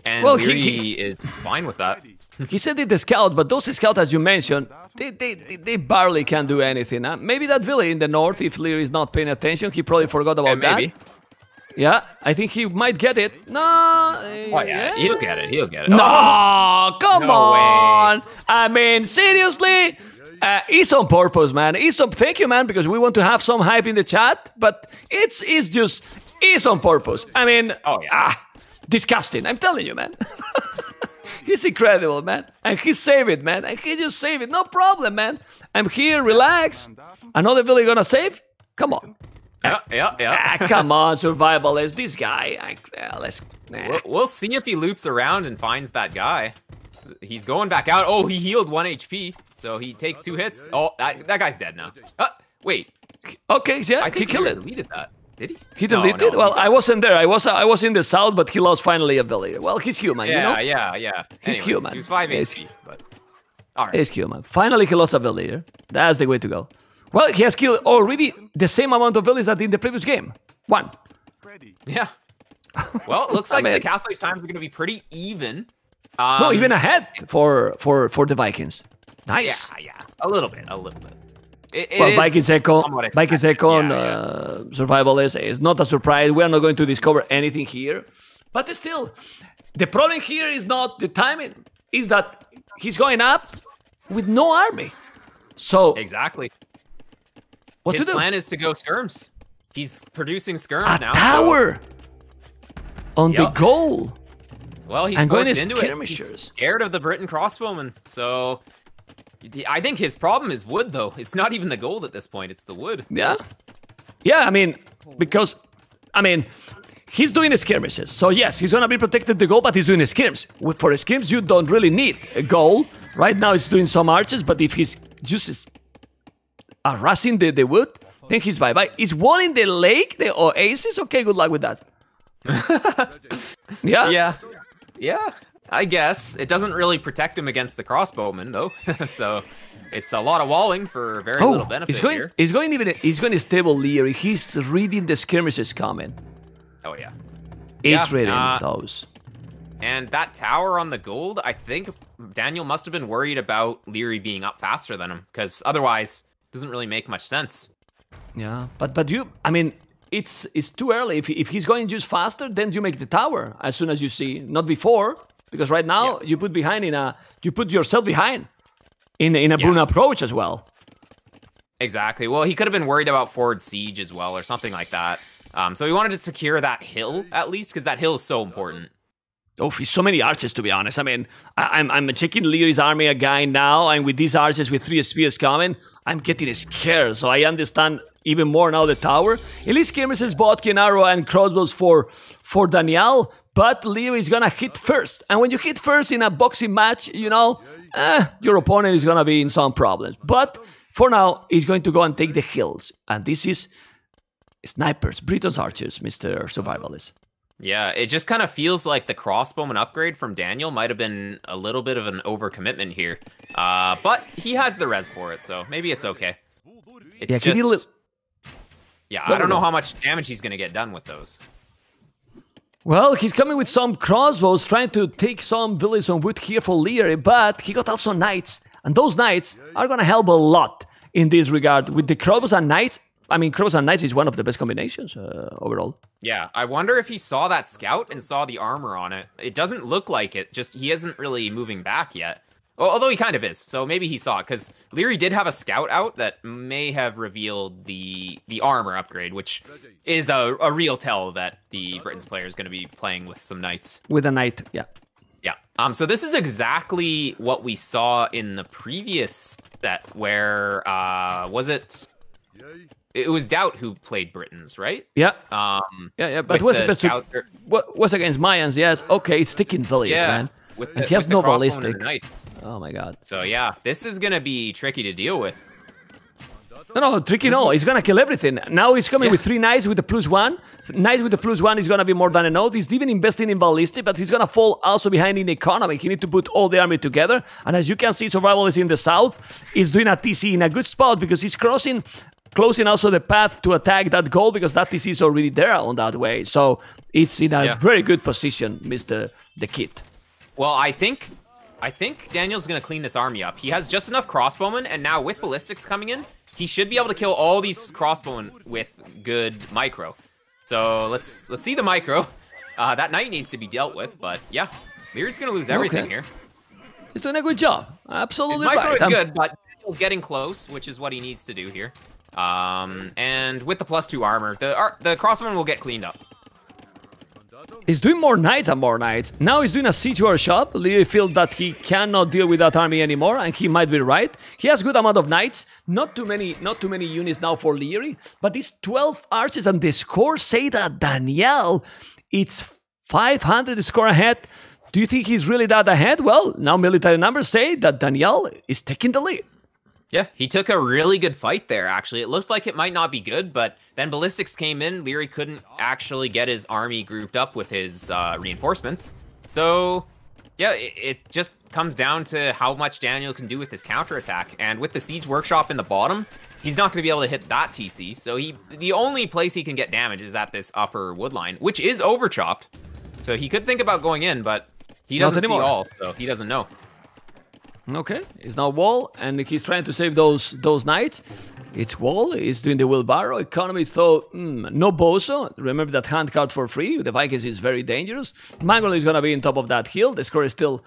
And Well, Liereyy is fine with that. He said it the scout, but those scouts, as you mentioned, they barely can do anything. Huh? Maybe that village in the north, if Liereyy is not paying attention, he probably forgot about Maybe. that. Yeah, I think he might get it. No. Oh, yeah, he'll get it. No, come No on. I mean, seriously? It's on purpose, man. Thank you, man, because we want to have some hype in the chat, but it's on purpose. I mean, Oh, yeah. Disgusting. I'm telling you, man. He's incredible, man. And he saved it, man. And he just saved it. No problem, man. I'm here, relax. Another village gonna save? Come on. Yeah. Come on, survivalist. This guy. We'll see if he loops around and finds that guy. He's going back out. Oh, he healed 1 HP, so he takes 2 hits. Oh, that guy's dead now. Wait. Okay, yeah, I he think killed he it. deleted that. Did he? He deleted it? Well, I wasn't there. I was in the south, but he lost finally a village. Well, he's human, you know? Yeah. He's Anyways, human. He was 5 He's- HP, but... Alright. He's human. Finally, he lost a villager. That's the way to go. Well, he has killed already the same amount of villagers that in the previous game. 1. Yeah. Well, it looks like mean- the castle age times are going to be pretty even. No, even ahead for the Vikings. Nice. Yeah. A little bit. It Well, is Vikings Echo, somewhat Vikings expected. Echo, Yeah. survivalist is not a surprise. We are not going to discover anything here, but still, the problem here is not the timing. Is that he's going up with no army. So Exactly. what His to do? plan is to go skirms. He's producing skirms A now. so- tower on the Yep. goal. Well, he's and going forced to into it. skirmishers. He's scared of the Britain crossbowmen. So I think his problem is wood, though. It's not even the gold at this point. It's the wood. Yeah. I mean, because he's doing skirmishes. So yes, he's gonna be protected the goal, but he's doing skirms. For skirms, you don't really need a goal. Right now, he's doing some arches, but if he's just harassing the wood, then he's bye-bye. Is one in the lake, the oasis? Okay, good luck with that. Yeah? Yeah, I guess. It doesn't really protect him against the crossbowmen, though. So it's a lot of walling for very little benefit here. He's going to stable Liereyy. He's reading the skirmishes coming. Oh, yeah. He's Yeah, reading those. And that tower on the gold, I think Daniel must have been worried about Liereyy being up faster than him, because otherwise it doesn't really make much sense. Yeah, but it's too early. If he's going just faster, then you make the tower as soon as you see, not before, because right now you put yourself behind in a Bruna approach as well. Exactly. Well, he could have been worried about forward siege as well, or something like that. So he wanted to secure that hill at least, because that hill is so important. Oh, he's so many archers, to be honest. I mean, I'm checking Liereyy's army again now, and with these archers with 3 spears coming, I'm getting scared. So I understand even more now the tower. At least skirmishes, Botkin, arrow, and crossbows for Daniel, but Liereyy is gonna hit first. And when you hit first in a boxing match, your opponent is gonna be in some problems. But for now, he's going to go and take the hills. And this is snipers, Britain's archers, Mr. Survivalist. Yeah, it just kind of feels like the crossbowman upgrade from Daniel might have been a little bit of an overcommitment here. But he has the res for it, so maybe it's okay. It's just... Yeah, I don't know how much damage he's going to get done with those. Well, he's coming with some crossbows, trying to take some villages on wood here for Liereyy, but he got also knights. And those knights are going to help a lot in this regard. With the crossbows and knights, crossbows and knights is one of the best combinations overall. Yeah, I wonder if he saw that scout and saw the armor on it. It doesn't look like it, just he isn't really moving back yet. Although he kind of is, so maybe he saw it, because Liereyy did have a scout out that may have revealed the armor upgrade, which is a real tell that the Britain's player is going to be playing with some knights. With a knight, yeah. Yeah. So this is exactly what we saw in the previous set, where was it? It was Doubt who played Britons, right? Yeah. Yeah. But was against Mayans? Yes. Okay, sticking Villiers, man. And he has no ballistic. Oh my god. So yeah, this is gonna be tricky to deal with. No, tricky no. He's gonna kill everything. Now he's coming with 3 knights with the +1. Knights with the +1 is gonna be more than enough. He's even investing in ballistic, but he's gonna fall also behind in economy. He need to put all the army together. And as you can see, Survival is in the south. He's doing a TC in a good spot because he's closing also the path to attack that goal, because that TC is already there on that way. So it's in a very good position, Mr. The Kid. Well, I think Daniel's going to clean this army up. He has just enough crossbowmen, and now with ballistics coming in, he should be able to kill all these crossbowmen with good micro. So let's see the micro. That knight needs to be dealt with, but yeah, Lierey's going to lose everything here. He's doing a good job. Absolutely His right. micro is good, but Daniel's getting close, which is what he needs to do here. And with the +2 armor, the crossbowmen will get cleaned up. He's doing more knights and more knights. Now he's doing a siege to our shop. Liereyy feels that he cannot deal with that army anymore, and he might be right. He has good amount of knights. Not too many units now for Liereyy, but these 12 archers, and the scores say that Daniel, it's 500 score ahead. Do you think he's really that ahead? Well, now military numbers say that Daniel is taking the lead. Yeah, he took a really good fight there, actually. It looked like it might not be good, but then ballistics came in. Liereyy couldn't actually get his army grouped up with his reinforcements. So, yeah, it just comes down to how much Daniel can do with his counterattack. And with the siege workshop in the bottom, he's not going to be able to hit that TC. So the only place he can get damage is at this upper wood line, which is overchopped. So he could think about going in, but he doesn't see all, so he doesn't know. Okay, it's now Wall, and he's trying to save those knights. It's Wall, he's doing the wheelbarrow. Economy, though, no Bozo. Remember that hand card for free. The Vikings is very dangerous. Mangold is going to be on top of that hill. The score is still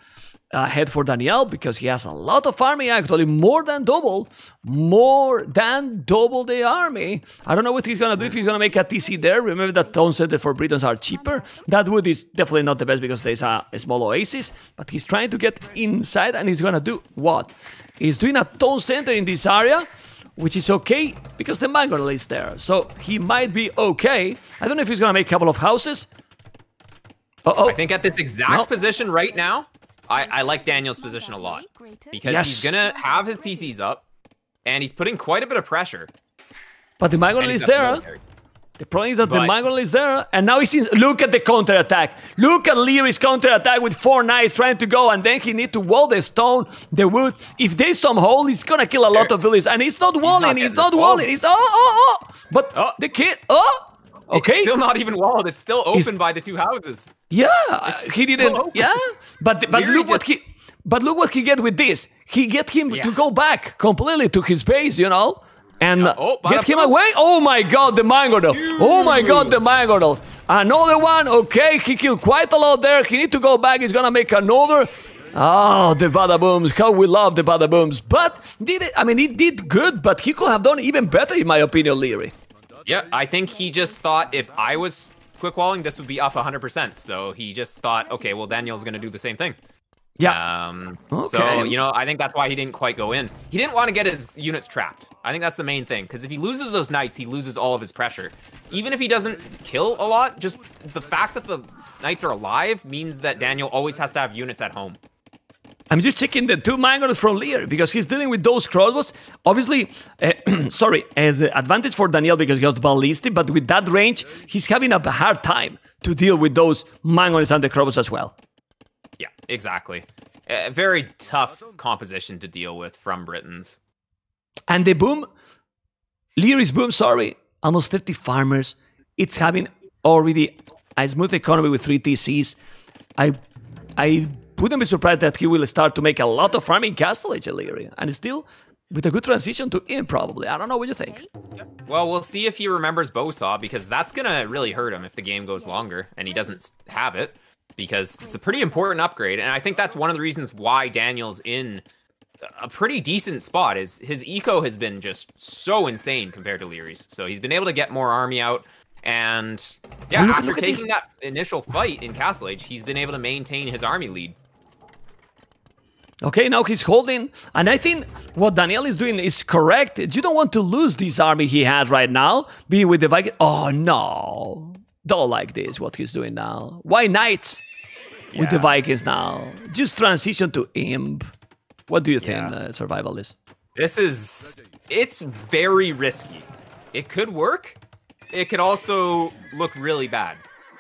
ahead for Daniel because he has a lot of army, actually. More than double the army. I don't know what he's going to do, if he's going to make a TC there. Remember that town center for Britons are cheaper. That wood is definitely not the best because there's a small oasis. But he's trying to get inside, and he's going to do what? He's doing a town center in this area, which is okay because the mangrove is there. So he might be okay. I don't know if he's going to make a couple of houses. I think at this exact position right now, I like Daniel's position a lot. Because he's going to have his TCs up, and he's putting quite a bit of pressure. But the mangrove is there. The problem is that the mangrove is there, and now he sees. Look at the counterattack. Look at Lierey's counterattack with 4 knights trying to go, and then he need to wall the stone, the wood. If there's some hole, he's gonna kill a lot of villages, and he's not walling. He's not walling. He's But the kid. Okay. It's still not even walled. It's still open by the 2 houses. Yeah, he didn't. Yeah, but look what he. But look what he get with this. He get him to go back completely to his base, you know. And get him away. Oh my god, the mangrove. Oh my god, the mangrove. Another one. Okay, he killed quite a lot there. He need to go back. He's gonna make another. Oh, the Badabooms. How we love the Badabooms. But he did good, but he could have done even better, in my opinion, Liereyy. Yeah, I think he just thought if I was quick walling, this would be up 100%. So he just thought, okay, well, Daniel's gonna do the same thing. Yeah. So, I think that's why he didn't quite go in. He didn't want to get his units trapped. I think that's the main thing. Because if he loses those knights, he loses all of his pressure. Even if he doesn't kill a lot, just the fact that the knights are alive means that Daniel always has to have units at home. I'm just checking the 2 mangoes from Liereyy because he's dealing with those crossbows. Obviously, the advantage for Daniel because he has ballistic, but with that range, he's having a hard time to deal with those mangoes and the crossbows as well. Yeah, exactly. A very tough composition to deal with from Britons. And the boom, Lierey's boom, almost 30 farmers. It's having already a smooth economy with 3 TCs. I wouldn't be surprised that he will start to make a lot of farming castle age Liereyy, and still with a good transition to in probably. I don't know what you think. Well, we'll see if he remembers Bowsaw, because that's gonna really hurt him if the game goes longer and he doesn't have it. because it's a pretty important upgrade. And I think that's one of the reasons why Daniel's in a pretty decent spot is his eco has been just so insane compared to Lierey's. So he's been able to get more army out. And yeah, after taking that initial fight in Castle Age, he's been able to maintain his army lead. Okay, now he's holding, and I think what Daniel is doing is correct. You don't want to lose this army he has right now, being with the Viking. Oh no, don't like this, what he's doing now. Why Knights with the Vikings now? Just transition to Imp. What do you think, Survivalist? It's very risky. It could work. It could also look really bad.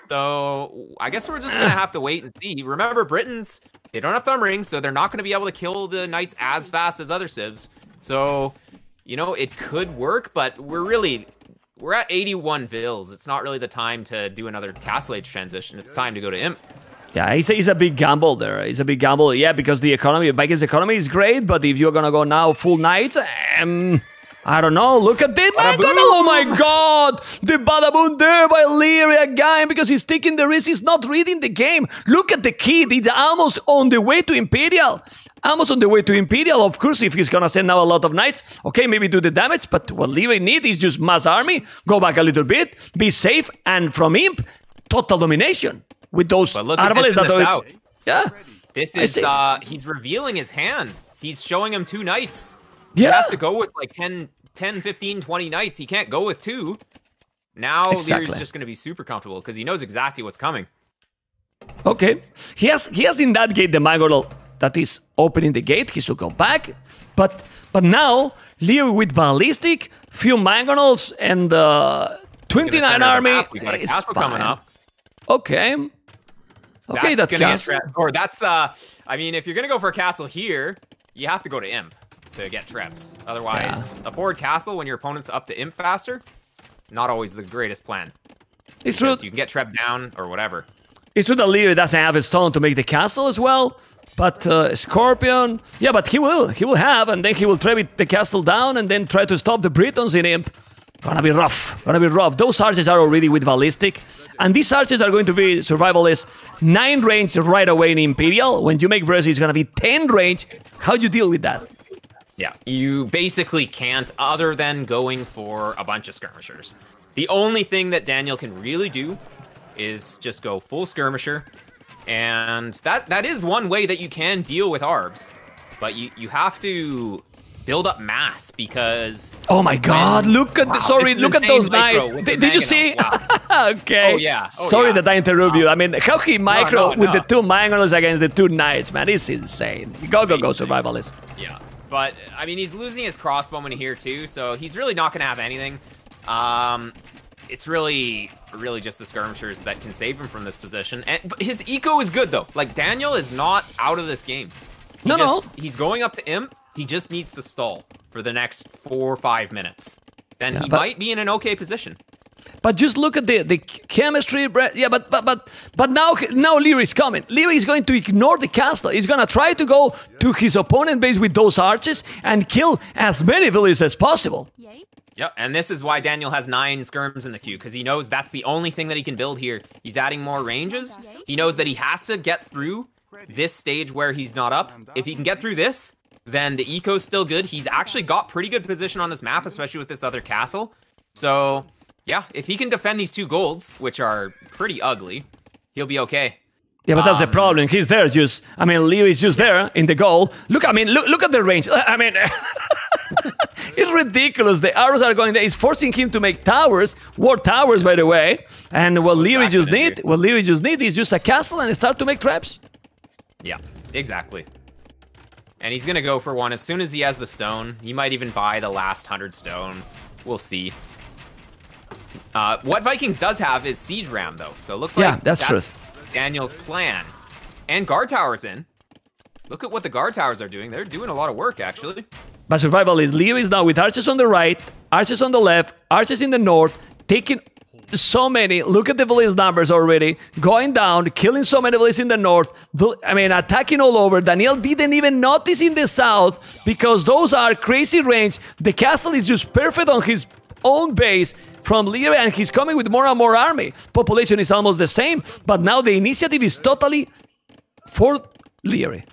So I guess we're just going to have to wait and see. Remember, Britons, they don't have thumb rings, so they're not going to be able to kill the knights as fast as other civs. So, you know, it could work, but we're at 81 vills. It's not really the time to do another Castle Age transition. It's time to go to Imp. Yeah, he's a big gamble there. He's a big gamble, yeah, because the economy, Vikings economy is great, but if you're going to go now full knights, I don't know. Look at this, man. Oh my god. The badaboom there by Liereyy again because he's taking the risk. He's not reading the game. Look at the kid. He's almost on the way to Imperial. Almost on the way to Imperial. Of course, if he's going to send now a lot of knights, okay, maybe do the damage. But what Liereyy needs is just mass army. Go back a little bit. Be safe. And from Imp, total domination. With those Arbalets that are... Yeah. This is, he's revealing his hand. He's showing him 2 knights. Yeah. He has to go with like 10, 15, 20 knights. He can't go with 2. Now Lierey's just going to be super comfortable because he knows exactly what's coming. Okay. He has in that gate the Magorol that is opening the gate. He should go back. But now, Liereyy with Ballistic, few Magorols, and 29 army is fine. Coming up. Okay. Okay, that's I mean, if you're going to go for a castle here, you have to go to Imp to get Treps. Otherwise, a forward castle when your opponent's up to Imp faster, not always the greatest plan. It's true. You can get Trep down or whatever. It's true that Liereyy doesn't have a stone to make the castle as well. But Scorpion, yeah, but he will have, and then he will try the castle down and then try to stop the Britons in Imp. Gonna be rough. Those archers are already with Ballistic. And these archers are going to be survivalist 9 range right away in Imperial. When you make Versi, it's gonna be 10 range. How do you deal with that? Yeah, you basically can't other than going for a bunch of skirmishers. The only thing that Daniel can really do is just go full skirmisher. And that is one way that you can deal with ARBs. But you have to build up mass because... Oh my god, look at look at those knights. Did you see? Wow. Okay. Oh yeah. Sorry that I interrupt you. I mean, how he micro with the 2 Magorols against the 2 knights, man. It's insane. Go, survivalist. Yeah. But, I mean, he's losing his crossbowman here too, so he's really not going to have anything. It's really just the skirmishers that can save him from this position. But his eco is good, though. Like, Daniel is not out of this game. He's going up to Imp. He just needs to stall for the next 4 or 5 minutes. Then he might be in an okay position. But just look at the chemistry. Yeah, but now Lierey's coming. Liereyy is going to ignore the castle. He's going to try to go to his opponent base with those archers and kill as many villagers as possible. Yep, and this is why Daniel has 9 skirms in the queue, because he knows that's the only thing that he can build here. He's adding more ranges. He knows that he has to get through this stage where he's not up. If he can get through this, then the eco's still good. He's actually got pretty good position on this map, especially with this other castle. So, yeah, if he can defend these 2 golds, which are pretty ugly, he'll be okay. Yeah, but that's the problem. He's there just... I mean, Lierey's just there in the goal. Look at the range. I mean... It's ridiculous. The arrows are going there. It's forcing him to make towers, war towers, by the way. And what Liereyy just need is just a castle and start to make traps. Yeah, exactly. And he's gonna go for one as soon as he has the stone. He might even buy the last 100 stone. We'll see. What Vikings does have is siege ram though, so it looks like that's true. Daniel's plan. And guard towers in. Look at what the guard towers are doing. They're doing a lot of work actually. But survival is Liereyy is now with archers on the right, archers on the left, archers in the north, taking so many. Look at the village numbers already. Going down, killing so many villages in the north. I mean, attacking all over. Daniel didn't even notice in the south because those are crazy range. The castle is just perfect on his own base. from Liereyy, and he's coming with more and more army. Population is almost the same, but now the initiative is totally for Liereyy.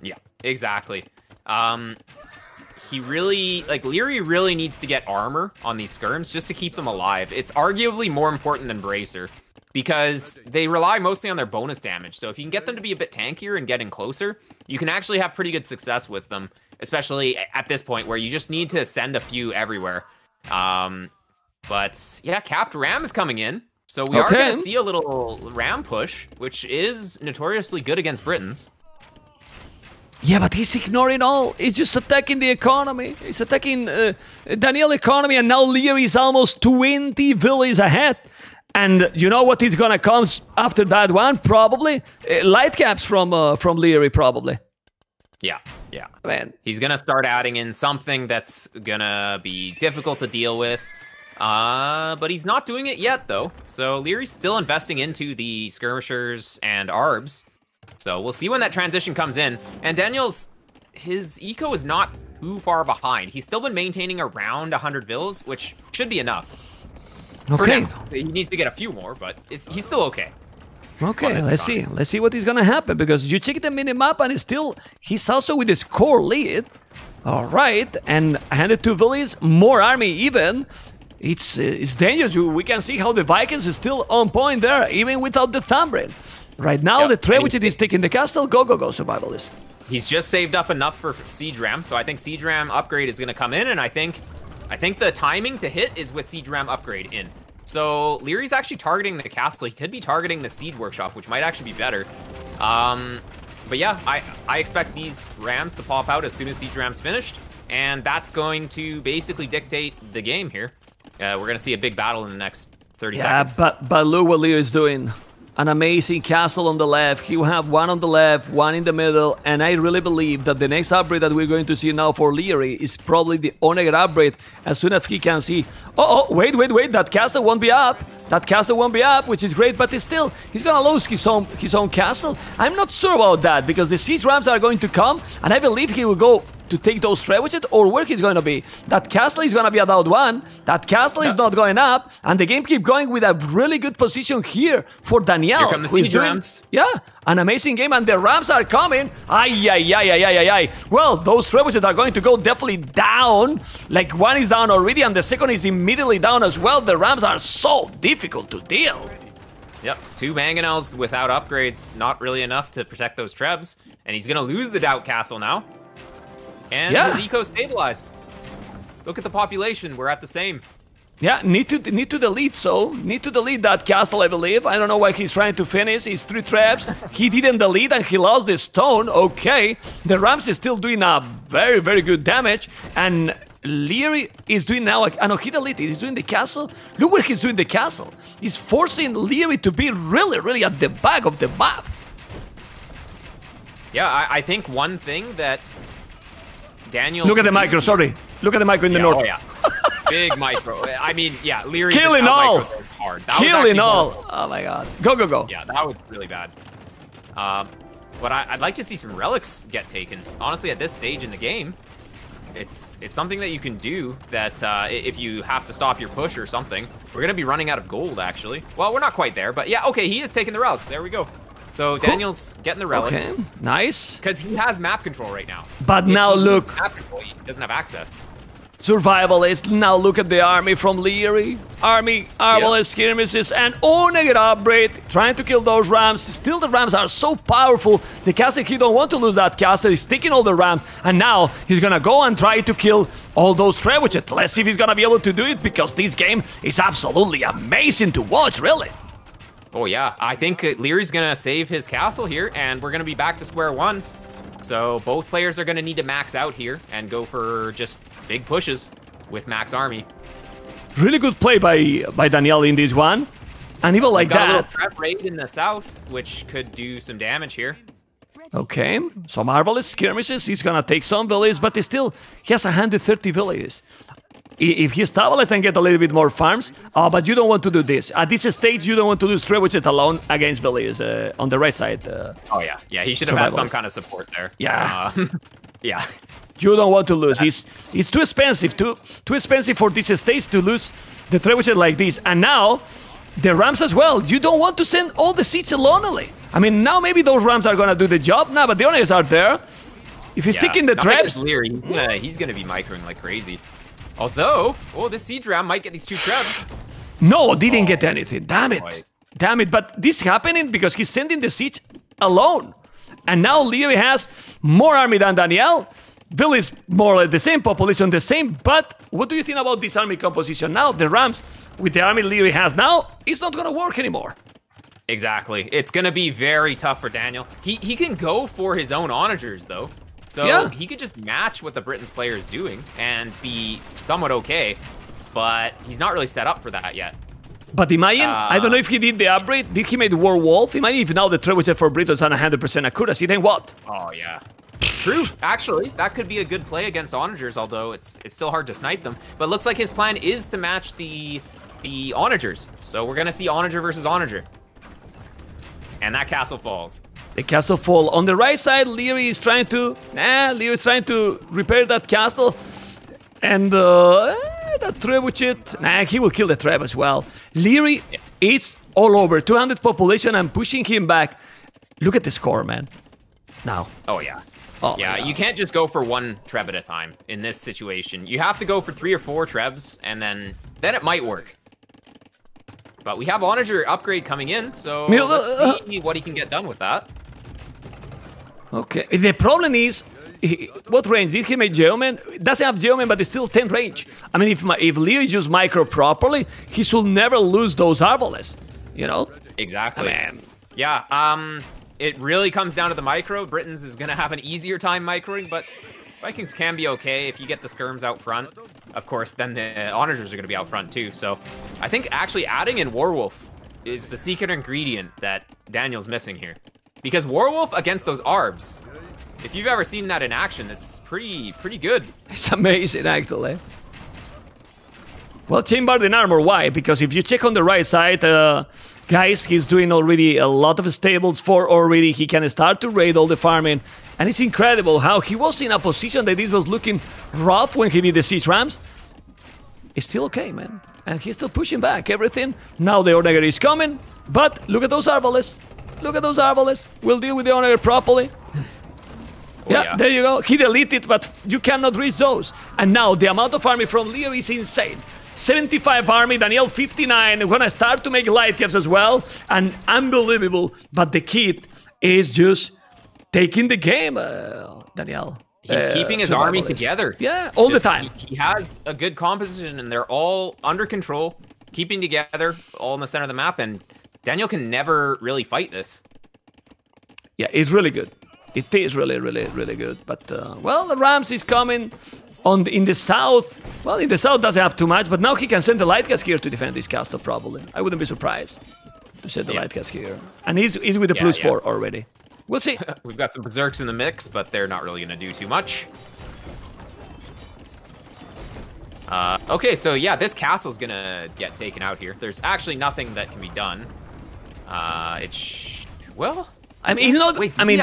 Yeah, exactly. He really, like, Liereyy really needs to get armor on these skirms just to keep them alive. It's arguably more important than Bracer, because they rely mostly on their bonus damage. So if you can get them to be a bit tankier and getting closer, you can actually have pretty good success with them, especially at this point where you just need to send a few everywhere. But yeah, capped Ram is coming in. So we are going to see a little Ram push, which is notoriously good against Britons. Yeah, but he's ignoring all. He's just attacking the economy. He's attacking Daniel economy, and now Liereyy is almost 20 villages ahead. And you know what is gonna come after that one? Probably light caps from Liereyy, probably. Yeah, yeah. Man, he's gonna start adding in something that's gonna be difficult to deal with. But he's not doing it yet, though. So Lierey's still investing into the skirmishers and arbs. So we'll see when that transition comes in. And his eco is not too far behind. He's still been maintaining around 100 villas, which should be enough. Okay. He needs to get a few more, but he's still okay. Okay, let's see. Let's see what is gonna happen, because you check the minimap and he's also with his core lead. All right, and 102 villas, more army even. It's dangerous. We can see how the Vikings is still on point there, even without the Thumbrin. Right now, the Trebuchet is taking the castle. Go, go, go, Survivalist. He's just saved up enough for Siege Ram, so I think Siege Ram upgrade is going to come in, and I think the timing to hit is with Siege Ram upgrade in. So Lierey's actually targeting the castle. He could be targeting the Siege Workshop, which might actually be better. But yeah, I expect these Rams to pop out as soon as Siege Ram's finished, and that's going to basically dictate the game here. We're going to see a big battle in the next 30 seconds. Yeah, but look what Lierey's doing. An amazing castle on the left. He will have one on the left, one in the middle, and I really believe that the next upgrade that we're going to see now for Liereyy is probably the Oneger upgrade. As soon as he can see, wait, that castle won't be up. That castle won't be up, which is great, but still, he's gonna lose his own castle. I'm not sure about that, because the siege rams are going to come, and I believe he will go to take those trebuchet, or where he's going to be. That castle is going to be about one. That castle is not going up, and the game keep going with a really good position here for Daniel. Here come the siege rams. Yeah, an amazing game, and the rams are coming. Ay. Well, those trebuchet are going to go definitely down. Like, one is down already, and the second is immediately down as well. The rams are so difficult to deal. Yep, 2 mangonels without upgrades, not really enough to protect those trebs, and he's going to lose the Doubt Castle now. And his eco stabilized. Look at the population. We're at the same. Yeah, need to delete. So need to delete that castle, I believe. I don't know why he's trying to finish. He's 3 traps. He didn't delete and he lost the stone. Okay, the Rams is still doing a very good damage, and Liereyy is doing now. No, he deleted. He's doing the castle. Look where he's doing the castle. He's forcing Liereyy to be really at the back of the map. Yeah, I think one thing that Daniel... Look at the micro, sorry. Look at the micro in the north. Oh, yeah. Big micro. I mean, yeah, Liereyy killing all. Hard. Killing all. Oh, my God. Go. Yeah, that was really bad. But I'd like to see some relics get taken. Honestly, at this stage in the game, it's something that you can do that if you have to stop your push or something. We're going to be running out of gold, actually. Well, we're not quite there, but yeah, okay, he is taking the relics. There we go. So Daniel's getting the relics. Okay, nice. Because he has map control right now. But now look. Map control, he doesn't have access. Survivalist, now look at the army from Liereyy. Army, arbalest skirmishes, and Oneger upgrade, trying to kill those rams. Still, the rams are so powerful. The castle, he don't want to lose that castle. He's taking all the rams, and now he's gonna go and try to kill all those trebuchet. Let's see if he's gonna be able to do it, because this game is absolutely amazing to watch, really. Oh yeah, I think Lierey's gonna save his castle here, and we're gonna be back to square one. So both players are gonna need to max out here and go for just big pushes with max army. Really good play by Daniel in this one, and even like got that. A little trap raid in the south, which could do some damage here. Okay, some marvelous skirmishes. He's gonna take some villages, but still he has 130 villages. If he stabilizes and get a little bit more farms, but you don't want to do this. At this stage, you don't want to do trebuchet alone against villages on the right side. Oh yeah, he should have had some kind of support there. Yeah. Yeah. You don't want to lose. It's too expensive, too expensive for these states to lose the trebuchet like this. And now, the Rams as well. You don't want to send all the seats alone, only. I mean, now maybe those Rams are gonna do the job now, but the Onagers are there. If he's taking the traps... Liereyy, he's gonna be microing like crazy. Although, this Siege Ram might get these 2 trebs. No, didn't get anything. Damn it. Boy. Damn it. But this is happening because he's sending the siege alone. And now Liereyy has more army than Daniel. Bill is more or less the same, population the same. But what do you think about this army composition now? The Rams, with the army Liereyy has now, it's not going to work anymore. Exactly. It's going to be very tough for Daniel. He can go for his own onagers, though. So he could just match what the Britain's player is doing and be somewhat okay. But he's not really set up for that yet. But imagine, I don't know if he did the upgrade. Did he make the War Wolf? Imagine if now the trebuchet for Britons are 100% accuracy, then what? Oh, yeah. True. Actually, that could be a good play against onagers, although it's still hard to snipe them. But it looks like his plan is to match the onagers. So we're going to see onager versus onager. And that castle falls. The castle fall. On the right side, Liereyy is trying to... Liereyy is trying to repair that castle. And that trebuchet, he will kill the treb as well. Liereyy is all over, 200 population and pushing him back. Look at the score, man. Now. Oh, yeah. Oh, yeah, you can't just go for 1 treb at a time in this situation. You have to go for 3 or 4 trebs, and then it might work. But we have onager upgrade coming in, so let's see what he can get done with that. Okay, the problem is, what range? Did he make Geoman? Doesn't have Geoman, but it's still 10 range. I mean, if Liereyy used micro properly, he should never lose those arbalests, you know? Exactly. I mean, yeah, it really comes down to the micro. Britain's is going to have an easier time microing, but Vikings can be okay if you get the skirms out front. Of course, then the onagers are going to be out front too. So I think actually adding in Warwolf is the secret ingredient that Daniel's missing here. Because Warwolf against those arbs, if you've ever seen that in action, it's pretty good. It's amazing, actually. Well, Chambered in armor, why? Because if you check on the right side, guys, he's doing already a lot of stables for already. He can start to raid all the farming. And it's incredible how he was in a position that this was looking rough when he did the Siege Rams. It's still okay, man. And he's still pushing back everything. Now the Onager is coming. But look at those arbalests. Look at those arbalests. We'll deal with the Onager properly. Yeah, there you go. He deleted, but you cannot reach those. And now the amount of army from Liereyy is insane. 75 army, Daniel 59. We're gonna start to make light caps as well. And unbelievable. But the kid is just taking the game, Daniel. He's keeping his army together. Yeah, all the time. He has a good composition, and they're all under control, keeping together, all in the center of the map. And Daniel can never really fight this. Yeah, it's really good. It is really, really, really good. But, well, the Rams is coming in the south. Well, in the south doesn't have too much, but now he can send the light cast here to defend this castle, probably. I wouldn't be surprised to send the light cast here. And he's with the +4 already. We'll see. We've got some Berserks in the mix, but they're not really going to do too much. Okay, so yeah, this castle's going to get taken out here. There's actually nothing that can be done. Well... I mean,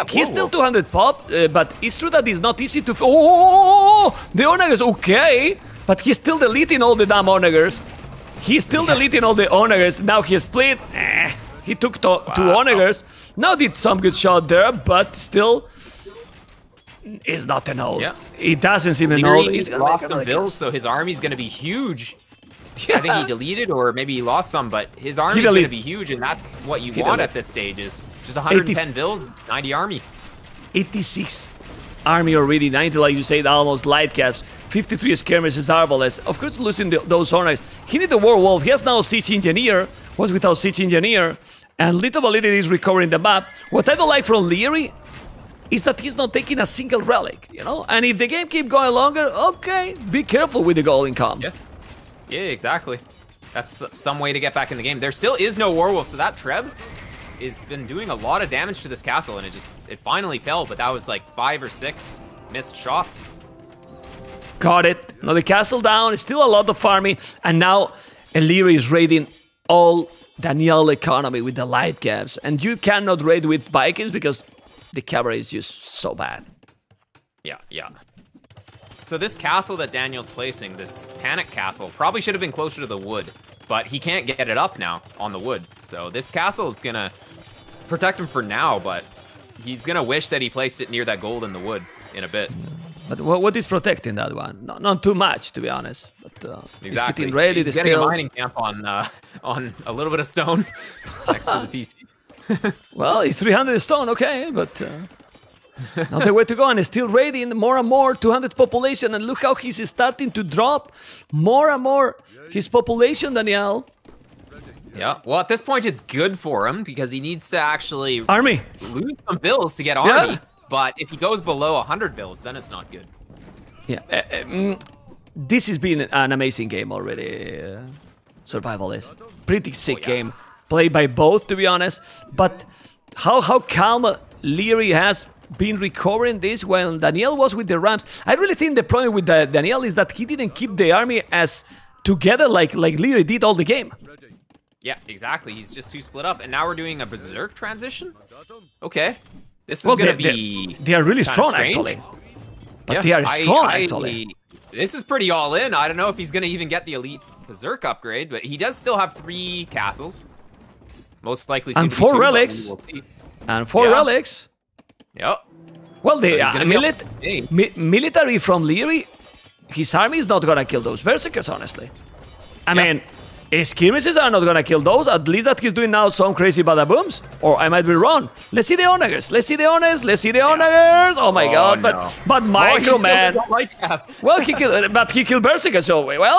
he's still 200 pop, but it's true that it's not easy to... Oh, the Onagers, okay. But he's still deleting all the damn Onagers. He's still deleting all the Onagers. Now he split. He took two Onagers. Now did some good shot there, but still... It's not enough. Yeah. He doesn't seem enough. He's lost some bills, so his army's going to be huge. Yeah. I think he deleted, or maybe he lost some, but his army is going to be huge, and that's what you want at this stage, is just 110 bills, 90 army. 86 army already, 90, like you said, almost light caps, 53 skirmishes, arbalests. Of course, losing those honors. He need the War Wolf. He has now Siege Engineer, was without Siege Engineer, and little by little he's recovering the map. What I don't like from Liereyy is that he's not taking a single relic, you know? And if the game keeps going longer, okay, be careful with the gold income. Yeah, exactly. That's some way to get back in the game. There still is no Warwolf, so that Treb has been doing a lot of damage to this castle, and it finally fell, but that was like 5 or 6 missed shots. Got it. Now the castle down, it's still a lot of farming, and now Liereyy is raiding all Daniel economy with the light caps, and you cannot raid with Vikings because the cavalry is just so bad. Yeah. So this castle that Daniel's placing, this panic castle, probably should have been closer to the wood, but he can't get it up now on the wood. So this castle is gonna protect him for now, but he's gonna wish that he placed it near that gold in the wood in a bit. But what is protecting that one? Not too much, to be honest. But exactly. He's getting ready. He's getting a mining camp on a little bit of stone next to the TC. Well, it's 300 stone, okay, but not the way to go. And it's still raiding more and more, 200 population. And look how he's starting to drop more and more his population, Daniel. Yeah, well, at this point, it's good for him because he needs to actually Army. lose some bills to get army. Yeah. But if he goes below 100 bills, then it's not good. Yeah, this has been an amazing game already. Survival is pretty sick game, played by both, to be honest. But how calm Liereyy has been recovering this when Daniel was with the Rams. I really think the problem with Daniel is that he didn't keep the army as together like Liereyy did all the game. Yeah, exactly. He's just too split up. And now we're doing a Berserk transition? Okay. This is going to be... They are really strong, strange. Actually. But they are strong, actually. This is pretty all in. I don't know if he's going to even get the Elite Berserk upgrade, but he does still have 3 castles. Most likely and 4 relics. We'll and 4 relics. Yep. Well, the military from Liereyy, his army is not going to kill those Berserkers, honestly. I mean... His skirmishes are not gonna kill those, at least that he's doing now some crazy badabooms. Or I might be wrong. Let's see the onagers, let's see the honors, let's see the onagers. Oh my god, no. but Micro, man. Well, he killed Berserkers, so, well,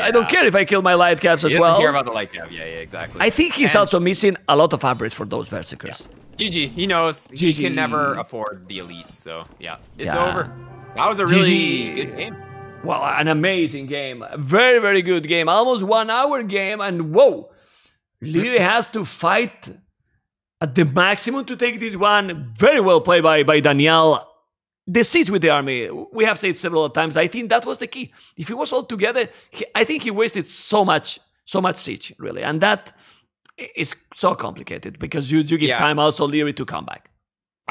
I don't care if I kill my light caps as well. He doesn't care about the light cap, yeah, exactly. I think he's also missing a lot of upgrades for those Berserkers. Yeah. GG, he knows. GG. He can never afford the elite, so yeah, it's over. That was a really good game. Well, an amazing game. Very, very good game. Almost 1 hour game. And whoa, Liereyy has to fight at the maximum to take this one. Very well played by Daniel. The siege with the army, we have said several times. I think that was the key. If he was all together, I think he wasted so much siege, really. And that is so complicated because you give time also Liereyy to come back.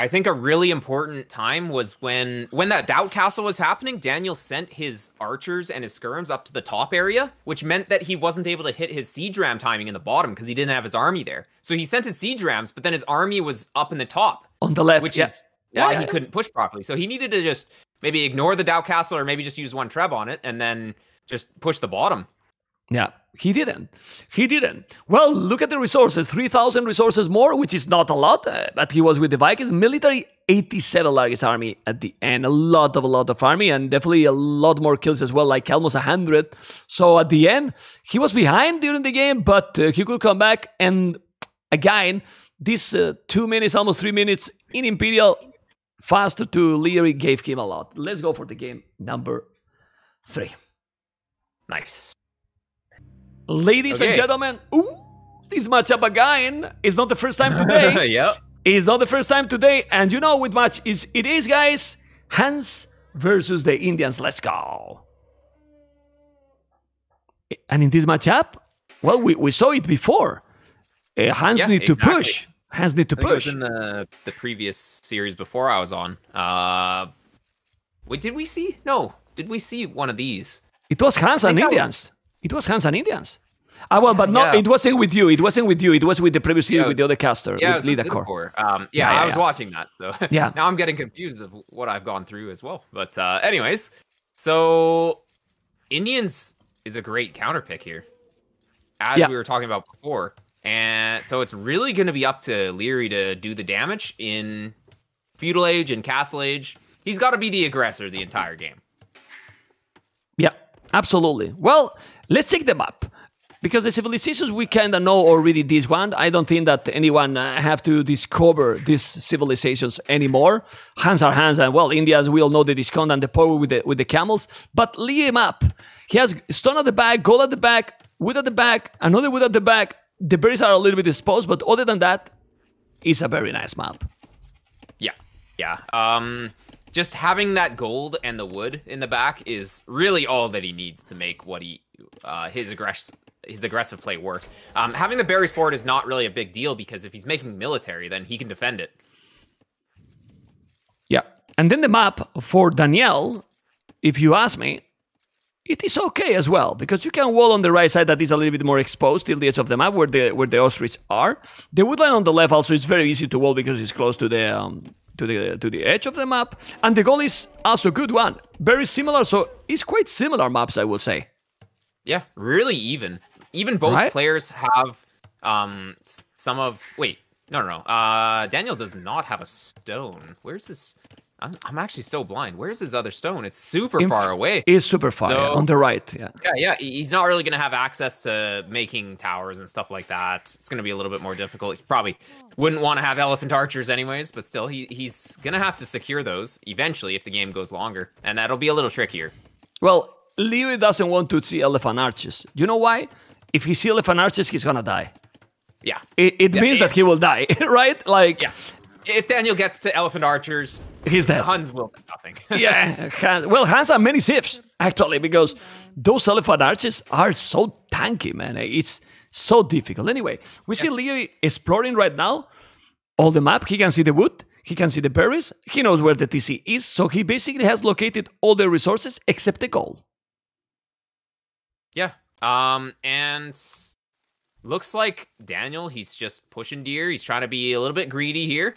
I think a really important time was when that Doubt Castle was happening, Daniel sent his archers and his skirms up to the top area, which meant that he wasn't able to hit his siege ram timing in the bottom because he didn't have his army there. So he sent his siege rams, but then his army was up in the top. On the left, which is why he couldn't push properly. So he needed to just maybe ignore the Doubt Castle or maybe just use 1 treb on it and then just push the bottom. Yeah, he didn't. Well, look at the resources. 3,000 resources more, which is not a lot, but he was with the Vikings. Military, 87 largest army at the end. A lot of army, and definitely a lot more kills as well, like almost 100. So at the end, he was behind during the game, but he could come back. And again, this 2 minutes, almost 3 minutes in Imperial, faster to Liereyy gave him a lot. Let's go for the game number 3. Nice. Ladies and gentlemen, this matchup again is not the first time today. Yep. It's not the first time today, and you know which match it is, guys? Hans versus the Indians. Let's go. And in this matchup, well, we saw it before. Hans need to push. Hans need to push. It was in the previous series before I was on. Wait, did we see? No. Did we see one of these? It was Hans and Indians. It was Hans and Indians. Well, but no, it wasn't with you. It wasn't with you. It was with the previous series with the other caster, with Lidacor. I was watching that. So now I'm getting confused of what I've gone through as well. But anyways, so Indians is a great counter pick here, as we were talking about before. And so it's really going to be up to Liereyy to do the damage in Feudal Age and Castle Age. He's got to be the aggressor the entire game. Yeah, absolutely. Well, let's take them up. Because the civilizations, we kind of know already this one. I don't think that anyone have to discover these civilizations anymore. Hands are hands, and well, Indians, we all know the discount and the power with the camels. But Liereyy map, he has stone at the back, gold at the back, wood at the back, another wood at the back. The berries are a little bit exposed, but other than that, it's a very nice map. Yeah. Just having that gold and the wood in the back is really all that he needs to make what his aggressive play work. Having the berries forward is not really a big deal because if he's making military, then he can defend it. Yeah. And then the map for Daniel, if you ask me, it is okay as well, because you can wall on the right side that is a little bit more exposed till the edge of the map where the ostrich are. The woodline on the left also is very easy to wall because it's close to the edge of the map, and the goal is also a good one, very similar. So it's quite similar maps, I would say. Yeah, really even. Even both players have some of. Wait, no. Daniel does not have a stone. Where's this? I'm actually so blind. Where's his other stone? It's super far away. It's super far, yeah, on the right, yeah. Yeah, he's not really going to have access to making towers and stuff like that. It's going to be a little bit more difficult. He probably wouldn't want to have elephant archers anyways, but still, he's going to have to secure those eventually if the game goes longer, and that'll be a little trickier. Well, Liereyy doesn't want to see elephant archers. You know why? If he sees elephant archers, he's going to die. Yeah. It means that he will die, right? Like, yeah. If Daniel gets to elephant archers, he's dead. Hans will do nothing. Yeah, Hans has many sieves, actually, because those elephant archers are so tanky, man. It's so difficult. Anyway, we see Liereyy exploring right now all the map. He can see the wood. He can see the berries. He knows where the TC is. So he basically has located all the resources except the gold. Yeah. And looks like Daniel, he's just pushing deer. He's trying to be a little bit greedy here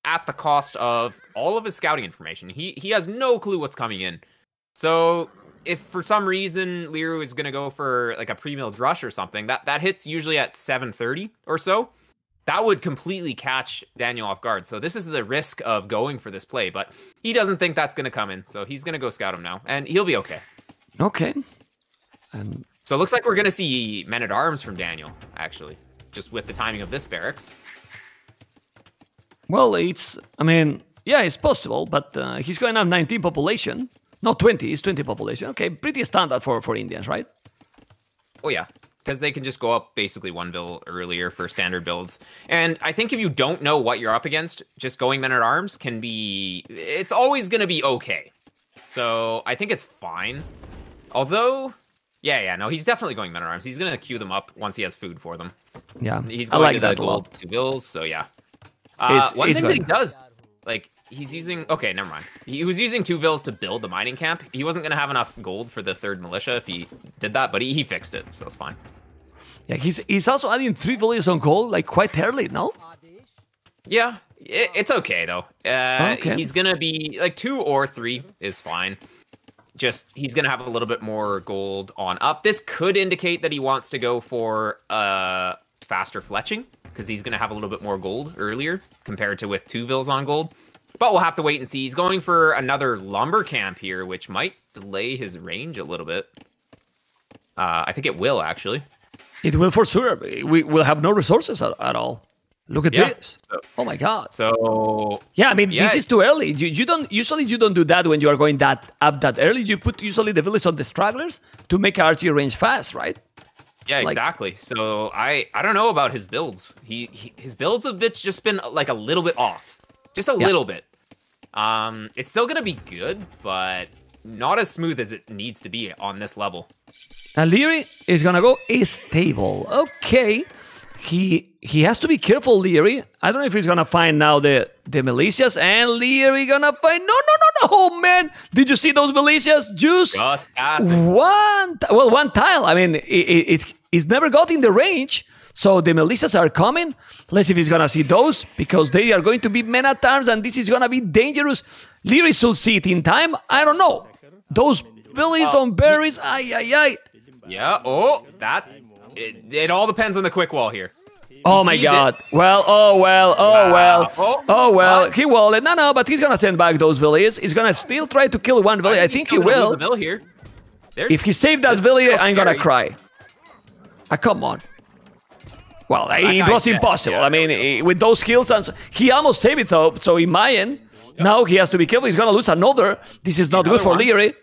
at the cost of all of his scouting information. He has no clue what's coming in. So if for some reason Liereyy is going to go for like a pre-milled rush or something, that hits usually at 7:30 or so. That would completely catch Daniel off guard. So this is the risk of going for this play, but he doesn't think that's going to come in. So he's going to go scout him now, and he'll be okay. Okay. So it looks like we're going to see men-at-arms from Daniel, actually, just with the timing of this barracks. Well, it's possible, but he's going to have 19 population. Not 20, it's 20 population. Okay, pretty standard for Indians, right? Oh, yeah, because they can just go up basically one bill earlier for standard builds. And I think if you don't know what you're up against, just going men-at-arms can be... It's always going to be okay. So I think it's fine. Although... Yeah, no, he's definitely going men-at-arms. He's going to queue them up once he has food for them. Yeah, he's going to the gold 2 bills, so yeah. One thing that he does, like, he's using... Okay, never mind. He was using 2 bills to build the mining camp. He wasn't going to have enough gold for the 3rd militia if he did that, but he fixed it, so it's fine. Yeah, he's also adding 3 villages on gold, like, quite early, no? Yeah, it's okay, though. Okay. He's going to be... Like, 2 or 3 is fine. Just, he's going to have a little bit more gold on up. This could indicate that he wants to go for faster fletching, because he's going to have a little bit more gold earlier, compared to with 2 vills on gold. But we'll have to wait and see. He's going for another lumber camp here, which might delay his range a little bit. I think it will, actually. It will for sure. We will have no resources at all. Look at this. So, oh my god. So yeah, I mean, this is too early. You don't do that when you are going that early. You put usually the village on the stragglers to make archery range fast, right? Yeah, exactly. So I don't know about his builds. His builds have just been like a little bit off. Just a little bit. It's still gonna be good, but not as smooth as it needs to be on this level. And Liereyy is gonna go stable. Okay. He has to be careful, Liereyy. I don't know if he's gonna find now the militias, and Liereyy gonna find no. Oh man, did you see those militias? Just one tile. I mean, it's never got in the range, so the militias are coming. Let's see if he's gonna see those, because they are going to be men-at-arms, and this is gonna be dangerous. Liereyy should see it in time. I don't know. Those villages on berries. Ay. Yeah. Oh, that. It all depends on the quick wall here. Oh my god. Well. He walled it. No, but he's gonna send back those villages. He's gonna still try to kill one village. I think he will. If he saved that village, I'm gonna cry. Come on. Well, it was impossible. I mean, with those kills, and he almost saved it though. So in my end, now he has to be careful. He's gonna lose another. This is not good for Liereyy.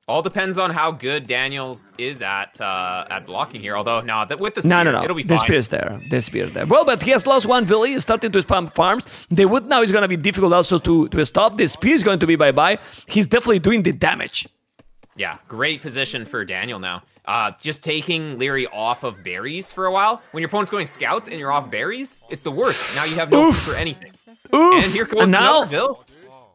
All depends on how good Daniels is at blocking here. Although, with the spear, it'll be fine. The spear's there. Well, but he has lost one village. He's starting to spam farms. The wood now is going to be difficult also to stop. The spear is going to be bye-bye. He's definitely doing the damage. Yeah, great position for Daniel now. Just taking Liereyy off of berries for a while. When your opponent's going scouts and you're off berries, it's the worst. Now you have no food for anything. Oof. And here goes another vill.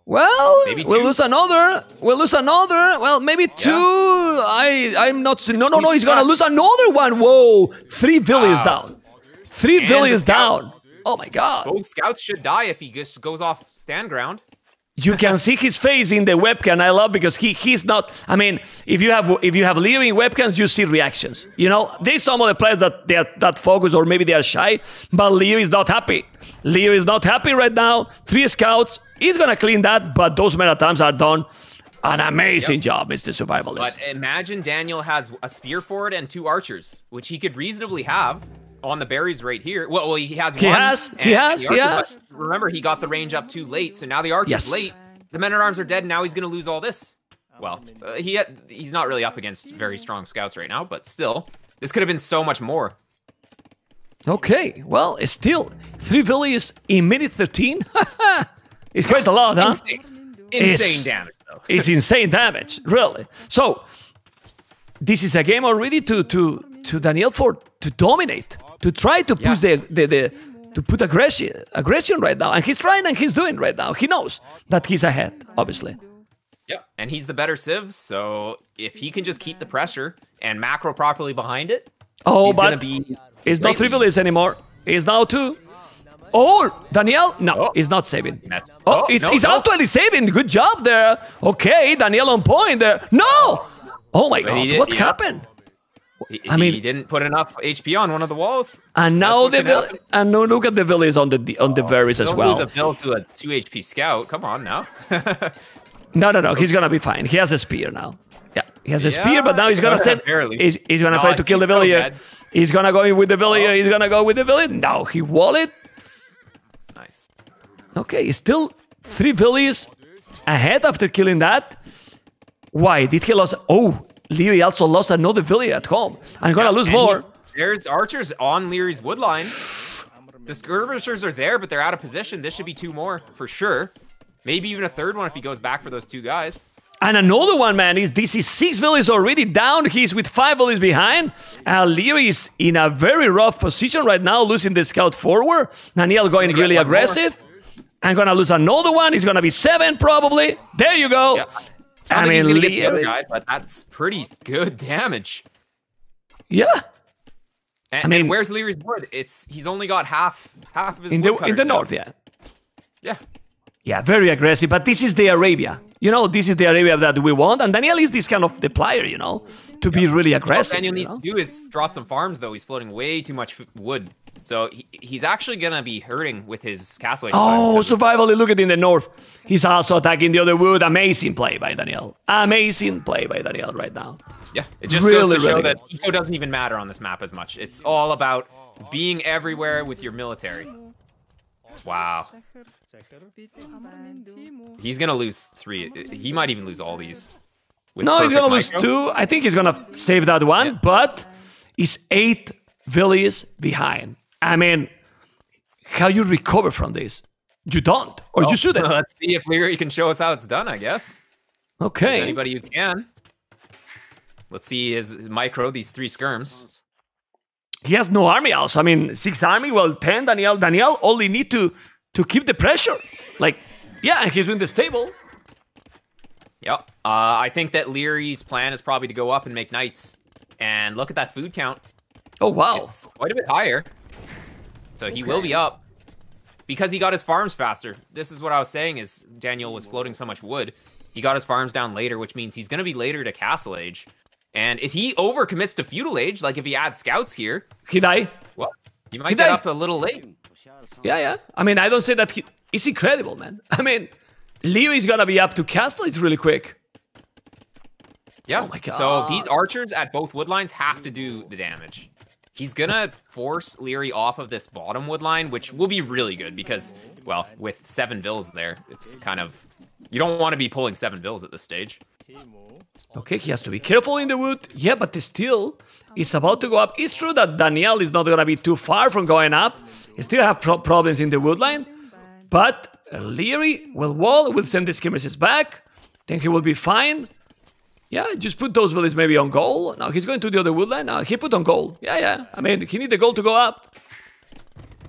Well, Maybe we'll two. lose another. We'll lose another. Well, maybe two. I'm not. No. He's gonna lose another one. Whoa! 3 villies down. 3 villies down. Oh my god. Both scouts should die if he just goes off stand ground. You can see his face in the webcam. I love because he's not. I mean, if you have Liereyy in webcams, you see reactions. You know, there's some of the players that they are that focused or maybe they are shy, but Liereyy is not happy. Liereyy is not happy right now. 3 scouts. He's gonna clean that, but those meta times are done. An amazing job, Mr. Survivalist. But imagine Daniel has a spear forward and 2 archers, which he could reasonably have on the berries right here. Well, he has one. He has. Remember, he got the range up too late, so now the archer's late. The men-at-arms are dead, and now he's going to lose all this. Well, he's not really up against very strong scouts right now, but still, this could have been so much more. Okay, well, it's still 3 villies in minute 13. It's quite a lot, huh? Insane damage, though. It's insane damage, really. So, this is a game already to Daniel to dominate, to try to push to put aggression right now, and he's trying and he's doing right now. He knows that he's ahead, obviously. Yep, and he's the better civ, so if he can just keep the pressure and macro properly behind it, oh, he's but gonna be it's not 3 villies anymore. It's now 2. Oh, Daniel, no, he's not saving. He's actually saving. Good job there. Okay, Daniel on point there. No! Oh my god, what happened? He didn't put enough HP on one of the walls. And now look at the villies on the berries as well. Don't lose a bill to a 2 HP scout. Come on now. No. He's gonna be fine. He has a spear now. Yeah, he has a spear, but now he's gonna send. He's gonna try to kill the villager. He's gonna go in with the villager. He's gonna go with the villager. No, he wall it. Nice. Okay, still 3 villies ahead after killing that. Why did he lose? Oh, Liereyy also lost another villager at home. I'm gonna lose more. There's archers on Lierey's wood line. The skirmishers are there, but they're out of position. This should be 2 more for sure. Maybe even a 3rd one if he goes back for those 2 guys. And another one, man, this is 6 villies already down. He's with 5 villies behind. And Liereyy is in a very rough position right now, losing the scout forward. Daniel going really aggressive. I'm gonna lose another one. He's gonna be 7 probably. There you go. Yeah. I mean, he's gonna get the other guy, but that's pretty good damage. Yeah. And where's Lierey's wood? He's only got half of his in the north, yeah. Yeah. Yeah, very aggressive, but this is the Arabia. You know, this is the Arabia that we want, and Daniel is this kind of the player, you know, to be really aggressive. What Daniel needs to do is drop some farms, though. He's floating way too much wood. So he's actually going to be hurting with his castle. Oh, survival, look at in the north. He's also attacking the other wood. Amazing play by Daniel. Amazing play by Daniel right now. Yeah, it just goes to show that eco doesn't even matter on this map as much. It's all about being everywhere with your military. Wow. He's going to lose 3. He might even lose all these. No, he's going to lose 2. I think he's going to save that one, but he's 8 villies behind. I mean, how you recover from this? You don't, or you shouldn't. Let's see if Liereyy can show us how it's done, I guess. Okay. Anybody who can. Let's see his micro, these 3 skirms. He has no army also. I mean, 6 army, well, 10 Daniel. Daniel only need to keep the pressure. Like, yeah, and he's doing the stable. Yep. I think that Lierey's plan is probably to go up and make knights. And look at that food count. Oh, wow. It's quite a bit higher. So he will be up. Because he got his farms faster. This is what I was saying is Daniel was floating so much wood. He got his farms down later, which means he's going to be later to Castle Age. And if he overcommits to Feudal Age, like if he adds scouts here... He die. Well, he might get up a little late. Yeah. I mean, I don't say that he's incredible, man. I mean, Lierey's going to be up to Castle Age really quick. Yeah. Oh my God. So these archers at both wood lines have to do the damage. He's going to force Liereyy off of this bottom wood line, which will be really good because, well, with 7 vills there, it's kind of... You don't want to be pulling 7 vills at this stage. Okay, he has to be careful in the wood. Yeah, but still, he's about to go up. It's true that Daniel is not going to be too far from going up. He still have problems in the wood line. But Liereyy will wall, will send the skirmishes back. Then he will be fine. Yeah, just put those villas maybe on goal. Now he's going to the other wood line. Now he put on goal. Yeah. I mean, he need the goal to go up.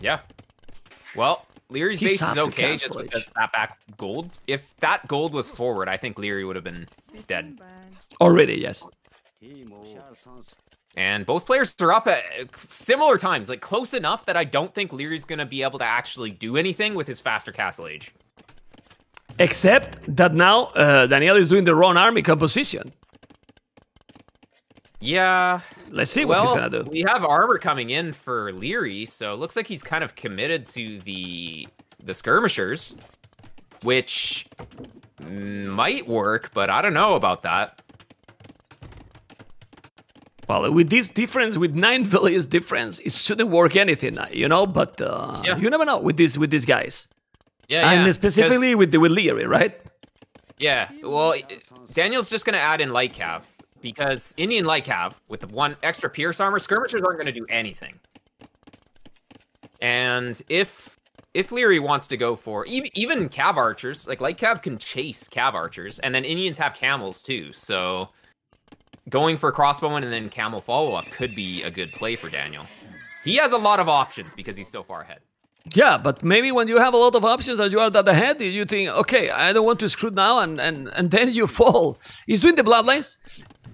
Yeah. Well, Lierey's base is okay just with that back gold. If that gold was forward, I think Liereyy would have been dead. Already, yes. And both players are up at similar times, like close enough that I don't think Lierey's going to be able to actually do anything with his faster castle age. Except that now Daniel is doing the wrong army composition. Yeah. Let's see what he's going to do. We have armor coming in for Liereyy, so it looks like he's kind of committed to the skirmishers, which might work, but I don't know about that. Well, with this difference, with 9 villages difference, it shouldn't work anything, you know. But you never know with these guys. Yeah, and specifically with Liereyy, right? Yeah. Well, Daniel's just gonna add in light cav because Indian light cav with the 1 extra pierce armor, skirmishers aren't gonna do anything. And if Liereyy wants to go for even cav archers, like light cav can chase cav archers, and then Indians have camels too, so. Going for crossbowman and then camel follow-up could be a good play for Daniel. He has a lot of options because he's so far ahead. Yeah, but maybe when you have a lot of options and you are that ahead, you think, okay, I don't want to screw now, and then you fall. He's doing the bloodlines.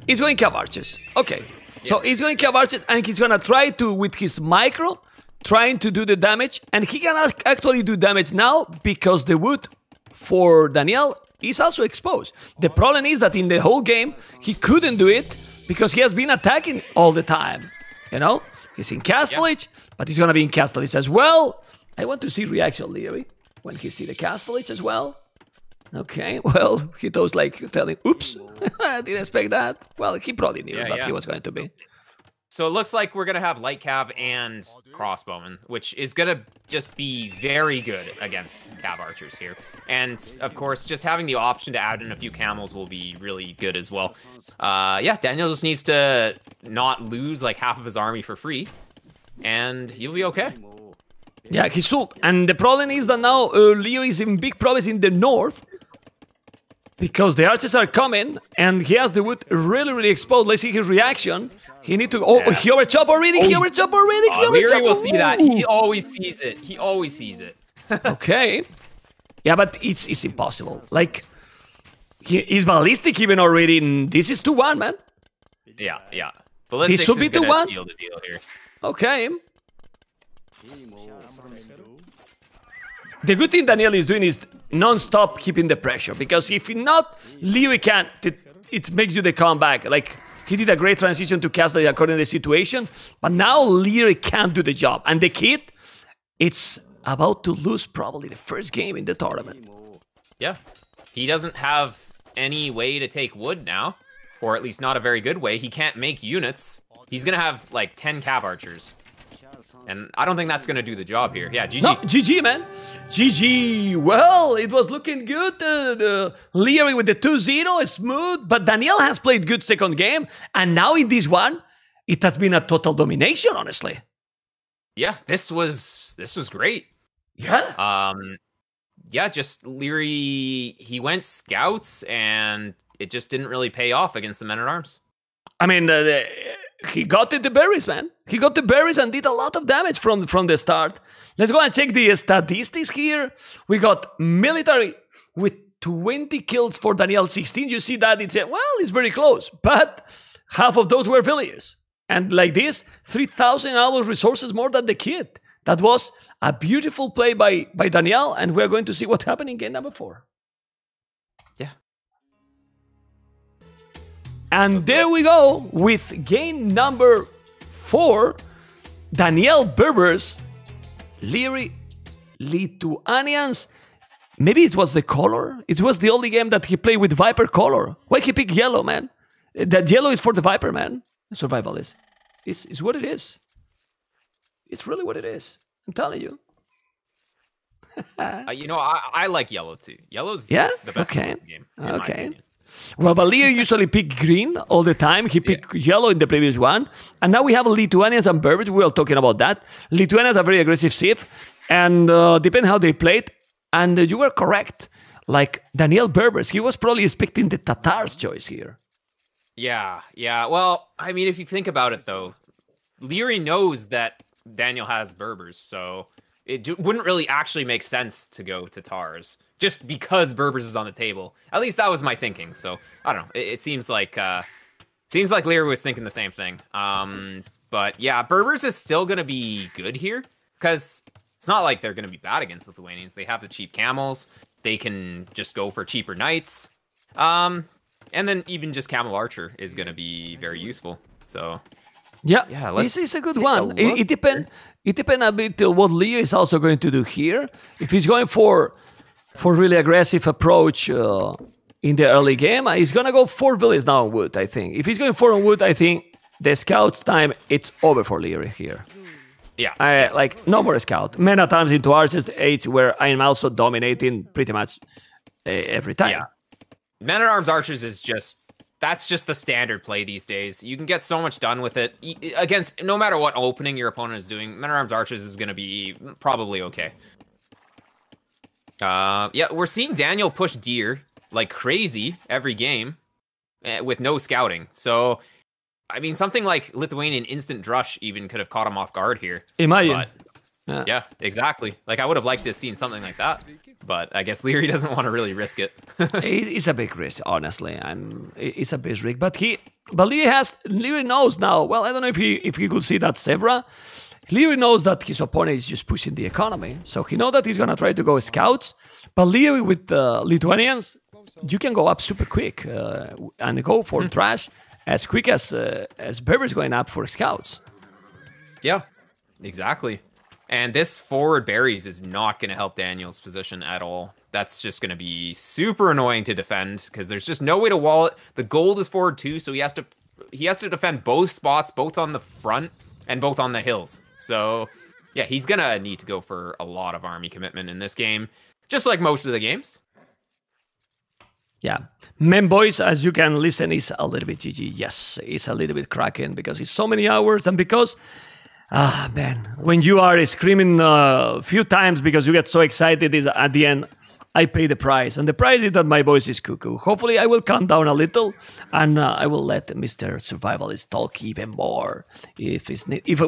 He's going cav archers. Okay, so he's going cav archers, and he's gonna try to, with his micro, trying to do the damage, and he can actually do damage now because the wood for Daniel is also exposed. The problem is that in the whole game, he couldn't do it because he has been attacking all the time. You know? He's in Castle Age, but he's going to be in Castle Age as well. I want to see reaction, Liereyy, when he see the Castle Age as well. Okay, well, he does like telling, oops, I didn't expect that. Well, he probably knew that he was going to be. So it looks like we're going to have light cav and crossbowmen, which is going to just be very good against cav archers here. And, of course, just having the option to add in a few camels will be really good as well. Yeah, Daniel just needs to not lose like half of his army for free, and he'll be okay. Yeah, he should. And the problem is that now Liereyy is in big problems in the north because the archers are coming, and he has the wood really exposed. Let's see his reaction. He need to. Oh, he overchop already. He overchop already. Liereyy will see that. He always sees it. He always sees it. Okay. Yeah, but it's impossible. Like, he's ballistic even already. This is 2-1, man. Yeah. Ballistics this should be 2-1. Seal the deal here. Okay. The good thing Daniel is doing is non-stop keeping the pressure, because if not, Liereyy can't. It makes you the comeback. Like, he did a great transition to Castle according to the situation, but now Liereyy can't do the job. And the kid, it's about to lose probably the first game in the tournament. Yeah. He doesn't have any way to take wood now, or at least not a very good way. He can't make units. He's going to have like 10 cav archers. And I don't think that's going to do the job here. Yeah, GG. No, GG, man. GG. Well, it was looking good. The Liereyy with the 2-0 is smooth, but Daniel has played good second game. And now in this one, it has been a total domination, honestly. Yeah, this was great. Yeah. Yeah, just Liereyy, he went scouts, and it just didn't really pay off against the men-at-arms. I mean, he got the berries, man. He got the berries and did a lot of damage from the start. Let's go and check the statistics here. We got military with 20 kills for Daniel 16. You see that? It's very close. But half of those were villagers. And like this, 3,000 hours resources more than the kid. That was a beautiful play by Daniel. And we're going to see what happened in game number 4. Yeah. And there we go with game number 4. Daniel Berbers, Liereyy, Lithuanians. Maybe it was the color. It was the only game that he played with Viper color. Why he picked yellow, man? That yellow is for the Viper, man. Survival is what it is. It's really what it is. I'm telling you. You know, I like yellow too. Yellow's the best game. Okay. Well, but Liereyy usually pick green all the time. He picked yellow in the previous one. And now we have Lithuanians and Berbers. We were talking about that. Lithuanians are very aggressive civ. And depending how they played. And you were correct. Like Daniel Berbers, he was probably expecting the Tatars choice here. Yeah. Well, I mean, if you think about it, though, Liereyy knows that Daniel has Berbers. So wouldn't really actually make sense to go to Tars just because Berbers is on the table. At least that was my thinking. So I don't know. It seems like Liereyy was thinking the same thing. But yeah, Berbers is still gonna be good here because it's not like they're gonna be bad against Lithuanians. They have the cheap camels. They can just go for cheaper knights. And then even just Camel Archer is gonna be very useful. So. Yeah, let's this is a good one. It depends a bit on what Liereyy is also going to do here. If he's going for really aggressive approach in the early game, he's going to go 4 villages now on wood, I think. If he's going 4 on wood, I think the scouts time, it's over for Liereyy here. Yeah. Like, no more scout. Many times into RS8, where I am also dominating pretty much every time. Yeah. Man-at-Arms Archers is that's just the standard play these days. You can get so much done with it. Against, no matter what opening your opponent is doing, Men-at-Arms Archers is going to be probably okay. Yeah, we're seeing Daniel push Deer like crazy every game with no scouting. So, I mean, something like Lithuanian Instant Drush even could have caught him off guard here. Imagine. Yeah, exactly. Like, I would have liked to have seen something like that. But I guess Liereyy doesn't want to really risk it. It's a big risk, honestly. It's a big risk. But Liereyy knows now. Well, I don't know if he could see that Sevra. Liereyy knows that his opponent is just pushing the economy. So he knows that he's going to try to go scouts. But Liereyy with Lithuanians, you can go up super quick and go for trash as quick as Berbers going up for scouts. Yeah, exactly. And this forward berries is not going to help Daniel's position at all. That's just going to be super annoying to defend because there's just no way to wall it. The gold is forward too, so he has to defend both spots, both on the front and both on the hills. So yeah, he's going to need to go for a lot of army commitment in this game, just like most of the games. Yeah. Boys, as you can listen, is a little bit GG. Yes, it's a little bit cracking because it's so many hours and because... man, when you are screaming a few times because you get so excited, is at the end, I pay the price. And the price is that my voice is cuckoo. Hopefully, I will calm down a little and I will let Mr. Survivalist talk even more.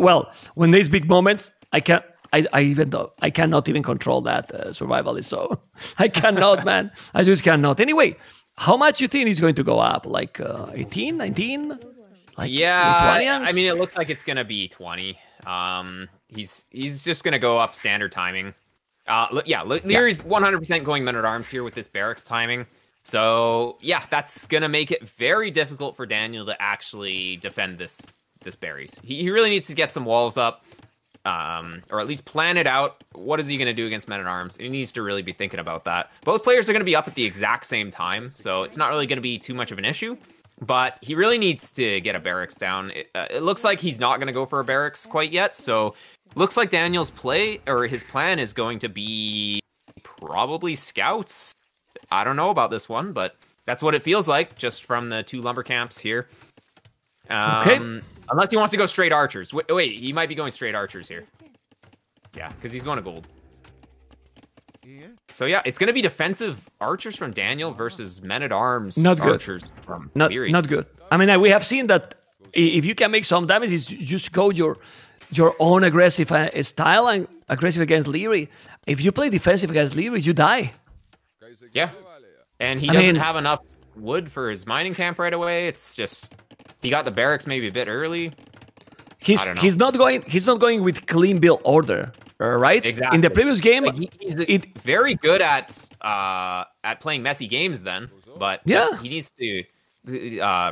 Well, when there's big moments, I cannot even control that Survivalist. So I cannot, man. I just cannot. Anyway, how much you think is going to go up? Like 18, 19? Like yeah, I mean, it looks like it's going to be 20. He's just going to go up standard timing. Lierey's 100% going Men-at-Arms here with this barracks timing. So, yeah, that's going to make it very difficult for Daniel to actually defend this berries. He really needs to get some walls up, or at least plan it out. What is he going to do against Men-at-Arms? He needs to really be thinking about that. Both players are going to be up at the exact same time, so it's not really going to be too much of an issue. But he really needs to get a barracks down. It looks like he's not going to go for a barracks quite yet. So looks like Daniel's his plan is going to be probably scouts. I don't know about this one, but that's what it feels like just from the 2 lumber camps here. Okay. Unless he wants to go straight archers. Wait, he might be going straight archers here. Yeah, because he's going to gold. So yeah, it's going to be defensive archers from Daniel versus Men-at-Arms archers from Liereyy. Not good. I mean, we have seen that if you can make some damage, is just go your own aggressive style and aggressive against Liereyy. If you play defensive against Liereyy, you die. Yeah, and he doesn't have enough wood for his mining camp right away. It's just he got the barracks maybe a bit early. He's not going with clean build order. Right? Exactly. In the previous game, like he's very good at playing messy games then, but he needs to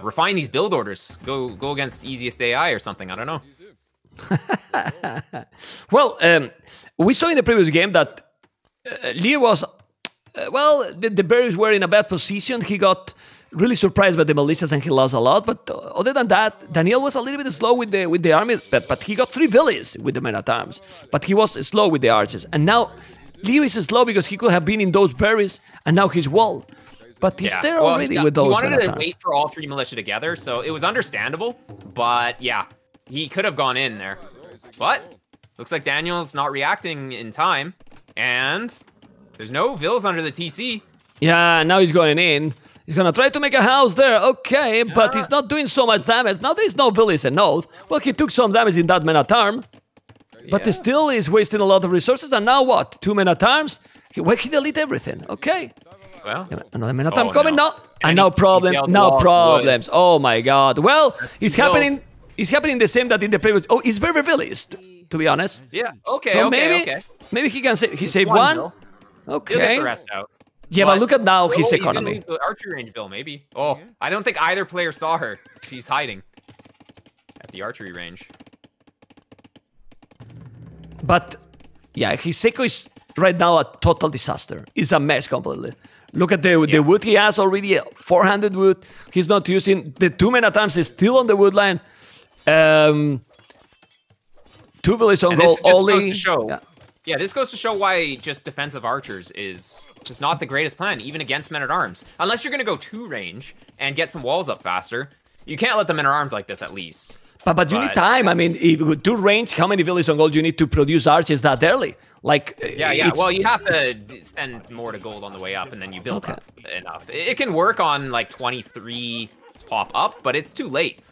refine these build orders. Go against easiest AI or something. I don't know. Well, we saw in the previous game that Liereyy was the berries were in a bad position. He got really surprised by the militias and he lost a lot. But other than that, Daniel was a little bit slow with the army, but he got 3 villages with the Men-at-Arms. But he was slow with the archers. And now Liereyy is slow because he could have been in those berries and now he's wall. But he's there already with those Men-at-Arms. He wanted to wait for all 3 militia together, so it was understandable. But yeah, he could have gone in there. But looks like Daniel's not reacting in time. And there's no vills under the TC. Yeah, now he's going in. He's going to try to make a house there. Okay, but he's not doing so much damage. Now there's no village and north. Well, he took some damage in that Men-at-Arm. But still is wasting a lot of resources. And now what? 2 men at arms? He delete everything. Okay. Well, another man at arms coming. no. No. And now problems. Now problems. Oh my god. Well, it's happening. It's happening the same that in the previous. Oh, it's very villaged, to be honest. Yeah. Okay. So okay. Maybe he can save. He saved one. Bill. Okay. He'll get the rest out. Yeah, but look at now his economy. He's in the archery range, Bill. Maybe. Oh, I don't think either player saw her. She's hiding at the archery range. But yeah, his Seiko is right now a total disaster. It's a mess completely. Look at the wood he has already, 400 wood. He's not using. The 2 men at arms is still on the wood line. 2 villages on goal only. Yeah, this goes to show why just defensive archers is just not the greatest plan, even against men-at-arms. Unless you're going to go 2 range and get some walls up faster, you can't let the men-at-arms like this, at least. But you need time. I mean, if with 2 range, how many villages on gold do you need to produce archers that early? Like, yeah. Well, you have to send more to gold on the way up, and then you build up enough. It can work on like 23 pop up, but it's too late.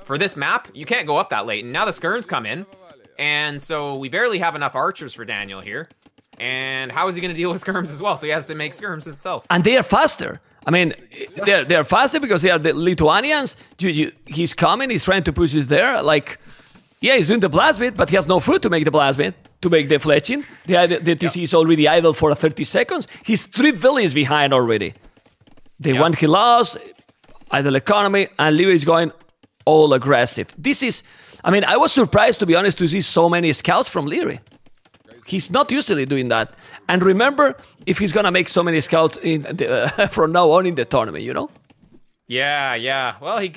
For this map, you can't go up that late. And now the skirms come in, and so we barely have enough archers for Daniel here. And how is he going to deal with skirms as well? So he has to make skirms himself. And they are faster. I mean, they're faster because they are the Lithuanians. He's coming, he's trying to push this there. Like, yeah, he's doing the blast bit, but he has no food to make the blast bit, to make the fletching. The TC is already idle for 30 seconds. He's 3 villages behind already. The one he lost, idle economy, and Liereyy is going all aggressive. This is, I mean, I was surprised, to be honest, to see so many scouts from Liereyy. He's not usually doing that. And remember, if he's going to make so many scouts from now on in the tournament, you know? Yeah. Well, he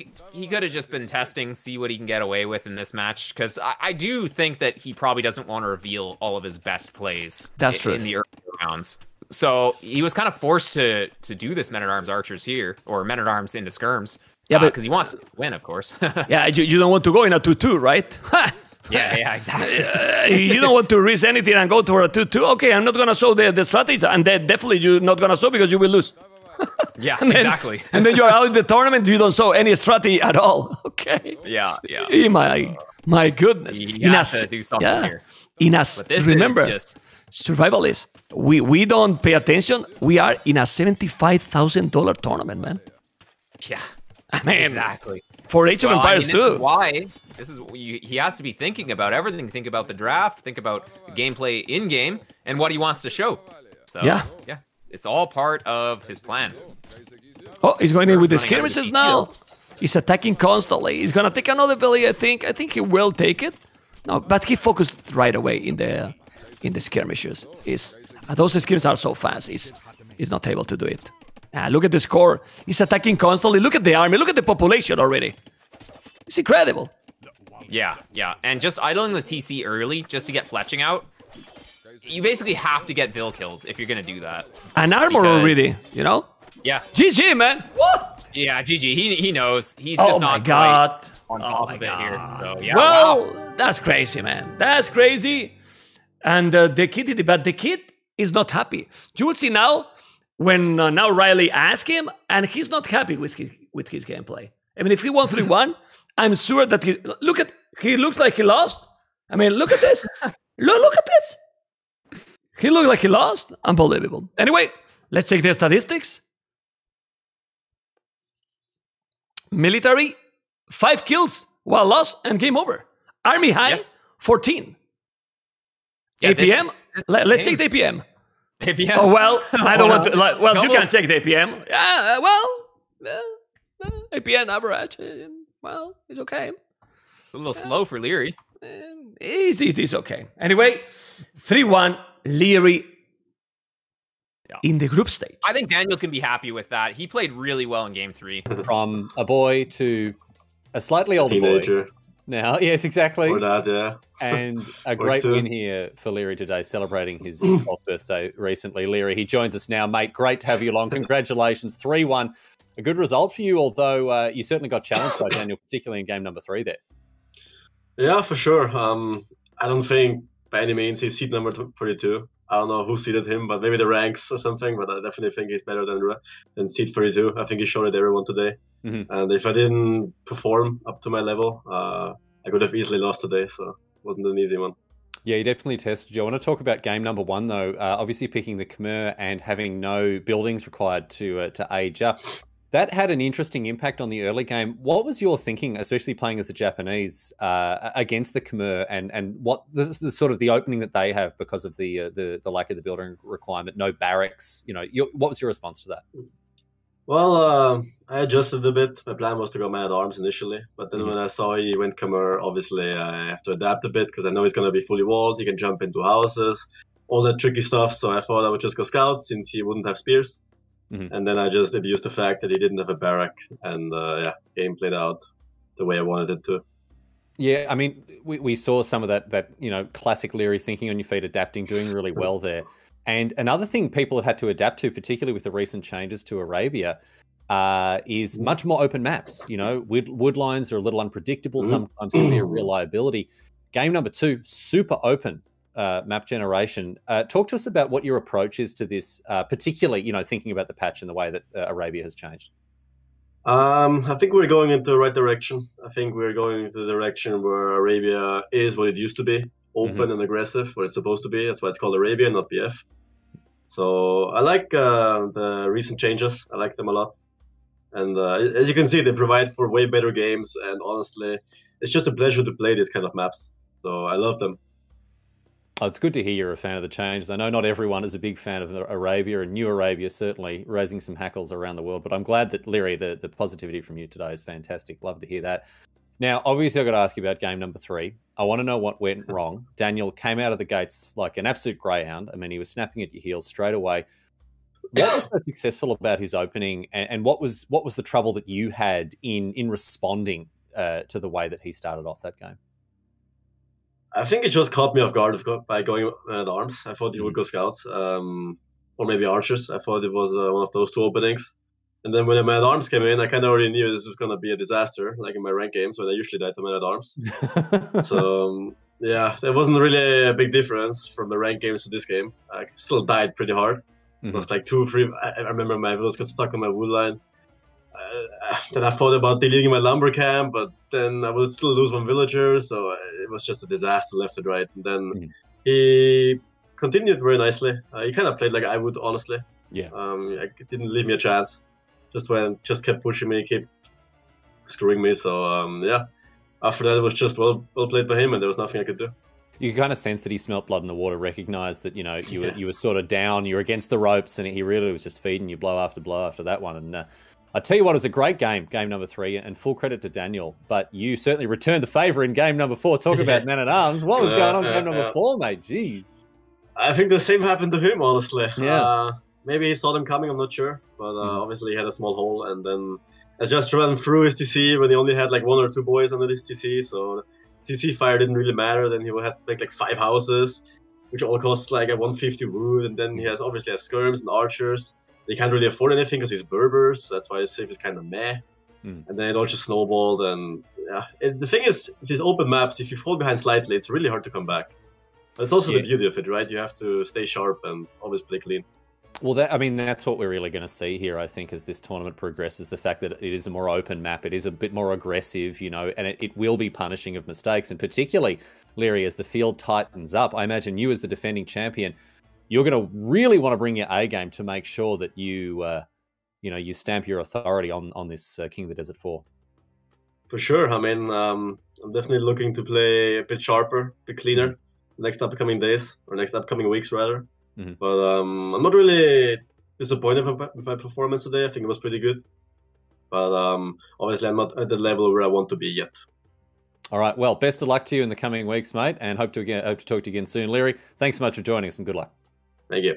could have just been testing, see what he can get away with in this match. Because I do think that he probably doesn't want to reveal all of his best plays in the early rounds. So he was kind of forced to do this Men-at-Arms Archers here, or Men-at-Arms into skirms. Yeah, because he wants to win, of course. Yeah, you don't want to go in a 2-2, right? Yeah, exactly. You don't want to risk anything and go for a 2-2. Okay, I'm not going to show the strategy, and then definitely you're not going to show because you will lose. Yeah, exactly. And then you're out in the tournament, you don't show any strategy at all. Okay. Yeah. My goodness. You have to do something here. Remember, survivalists, we don't pay attention. We are in a $75,000 tournament, man. Yeah. I mean, exactly. For Age of Empires too. This is he has to be thinking about everything. Think about the draft. Think about the gameplay in game and what he wants to show. So yeah, it's all part of his plan. Oh, he's going in with the skirmishes now. He's attacking constantly. He's gonna take another village. I think he will take it. No, but he focused right away in the skirmishes. Those skirmishes are so fast. He's not able to do it. Look at the score. He's attacking constantly. Look at the army. Look at the population already. It's incredible. Yeah. And just idling the TC early just to get fletching out. You basically have to get Vil kills if you're going to do that. An armor already, you know? Yeah. GG, man. What? Yeah, GG. He knows. He's just not quite on top of it here. So, yeah. Well, that's crazy, man. That's crazy. And the kid is not happy. You will see now when now Riley asks him, and he's not happy with his gameplay. I mean, if he won 3-1, I'm sure that he looks like he lost. I mean, look at this. Look at this. He looked like he lost. Unbelievable. Anyway, let's check the statistics. Military, 5 kills, 1 loss, and game over. Army high, 14. Yeah, APM, let's check the APM. APM? Oh, well, I don't want to. Well, you can check the APM. Yeah, APM average, well, it's okay. A little slow for Liereyy. It's okay. Anyway, 3-1, Liereyy in the group stage. I think Daniel can be happy with that. He played really well in game 3. From a boy to a slightly older teenager. Boy. Now, yes, exactly. Or that, yeah. And a great win here for Liereyy today, celebrating his 12th birthday recently. Liereyy, he joins us now, mate. Great to have you along. Congratulations, 3-1. A good result for you, although you certainly got challenged by Daniel, particularly in game number 3 there. Yeah, for sure. I don't think by any means he's seed number 42. I don't know who seeded him, but maybe the ranks or something. But I definitely think he's better than seed 42. I think he showed it everyone today. Mm-hmm. And if I didn't perform up to my level, I could have easily lost today. So it wasn't an easy one. Yeah, you definitely tested you. I want to talk about game number 1, though. Obviously, picking the Khmer and having no buildings required to age up. That had an interesting impact on the early game. What was your thinking, especially playing as the Japanese against the Khmer, and what the sort of the opening that they have because of the lack of the building requirement, no barracks? What was your response to that? Well, I adjusted a bit. My plan was to go man-at-arms initially, but then when I saw he went Khmer, obviously I have to adapt a bit because I know he's going to be fully walled. He can jump into houses, all that tricky stuff. So I thought I would just go scouts since he wouldn't have spears. And then I just abused the fact that he didn't have a barrack, and game played out the way I wanted it to. Yeah, I mean, we saw some of that classic Liereyy thinking on your feet, adapting, doing really well there. And another thing people have had to adapt to, particularly with the recent changes to Arabia, is much more open maps. Wood lines are a little unpredictable, sometimes can be a real liability. Game number 2, super open map generation. Talk to us about what your approach is to this, particularly, thinking about the patch and the way that Arabia has changed. I think we're going into the right direction. I think we're going into the direction where Arabia is what it used to be, open and aggressive, what it's supposed to be. That's why it's called Arabia, not BF. So I like the recent changes. I like them a lot. And as you can see, they provide for way better games. And honestly, it's just a pleasure to play these kind of maps. So I love them. Oh, it's good to hear you're a fan of the changes. I know not everyone is a big fan of Arabia, and New Arabia certainly raising some hackles around the world. But I'm glad that, Liereyy, the positivity from you today is fantastic. Love to hear that. Now, obviously, I've got to ask you about game number 3. I want to know what went wrong. Daniel came out of the gates like an absolute greyhound. I mean, he was snapping at your heels straight away. What was so successful about his opening, and what was the trouble that you had in responding to the way that he started off that game? I think it just caught me off guard by going at arms. I thought he would go scouts, or maybe archers. I thought it was one of those 2 openings. And then when the man-at-arms came in, I kind of already knew this was going to be a disaster, like in my rank games when I usually die to man-at-arms. So, yeah, there wasn't really a big difference from the rank games to this game. I still died pretty hard. It was like 2 or 3. I remember my villas got stuck on my wood line. Then I thought about deleting my lumber camp, but then I would still lose 1 villager, so it was just a disaster left and right. And then he continued very nicely. He kind of played like I would, honestly. Yeah. It didn't leave me a chance. Just kept pushing me, kept screwing me. So yeah, after that it was just well played by him, and there was nothing I could do. You kind of sense that he smelt blood in the water, recognised that you were sort of down, you were against the ropes, and he really was just feeding you blow after that one. And I tell you what, it was a great game number 3, and full credit to Daniel. But you certainly returned the favour in game number 4. Talk about man-at-arms. What was going on in game number 4, mate? Jeez. I think the same happened to him, honestly. Yeah. Maybe he saw them coming, I'm not sure. But obviously he had a small hole, and then I just ran through his TC when he only had like 1 or 2 boys under his TC, so TC fire didn't really matter. Then he would have to make like 5 houses, which all costs like a 150 wood, and then he obviously has skirms and archers. They can't really afford anything because he's Berbers, that's why his save is kind of meh. And then it all just snowballed, and the thing is, these open maps, if you fall behind slightly, it's really hard to come back. That's also the beauty of it, right? You have to stay sharp and always play clean. Well, that's what we're really going to see here, I think, as this tournament progresses. The fact that it is a more open map, it is a bit more aggressive, and it will be punishing of mistakes. And particularly, Liereyy, as the field tightens up, I imagine you as the defending champion, you're going to really want to bring your A game to make sure that you stamp your authority on this King of the Desert 4. For sure. I mean, I'm definitely looking to play a bit sharper, a bit cleaner next upcoming days, or next upcoming weeks, rather. But I'm not really disappointed with my performance today. I think it was pretty good. But obviously, I'm not at the level where I want to be yet. All right. Well, best of luck to you in the coming weeks, mate, and hope to talk to you again soon. Liereyy, thanks so much for joining us, and good luck. Thank you.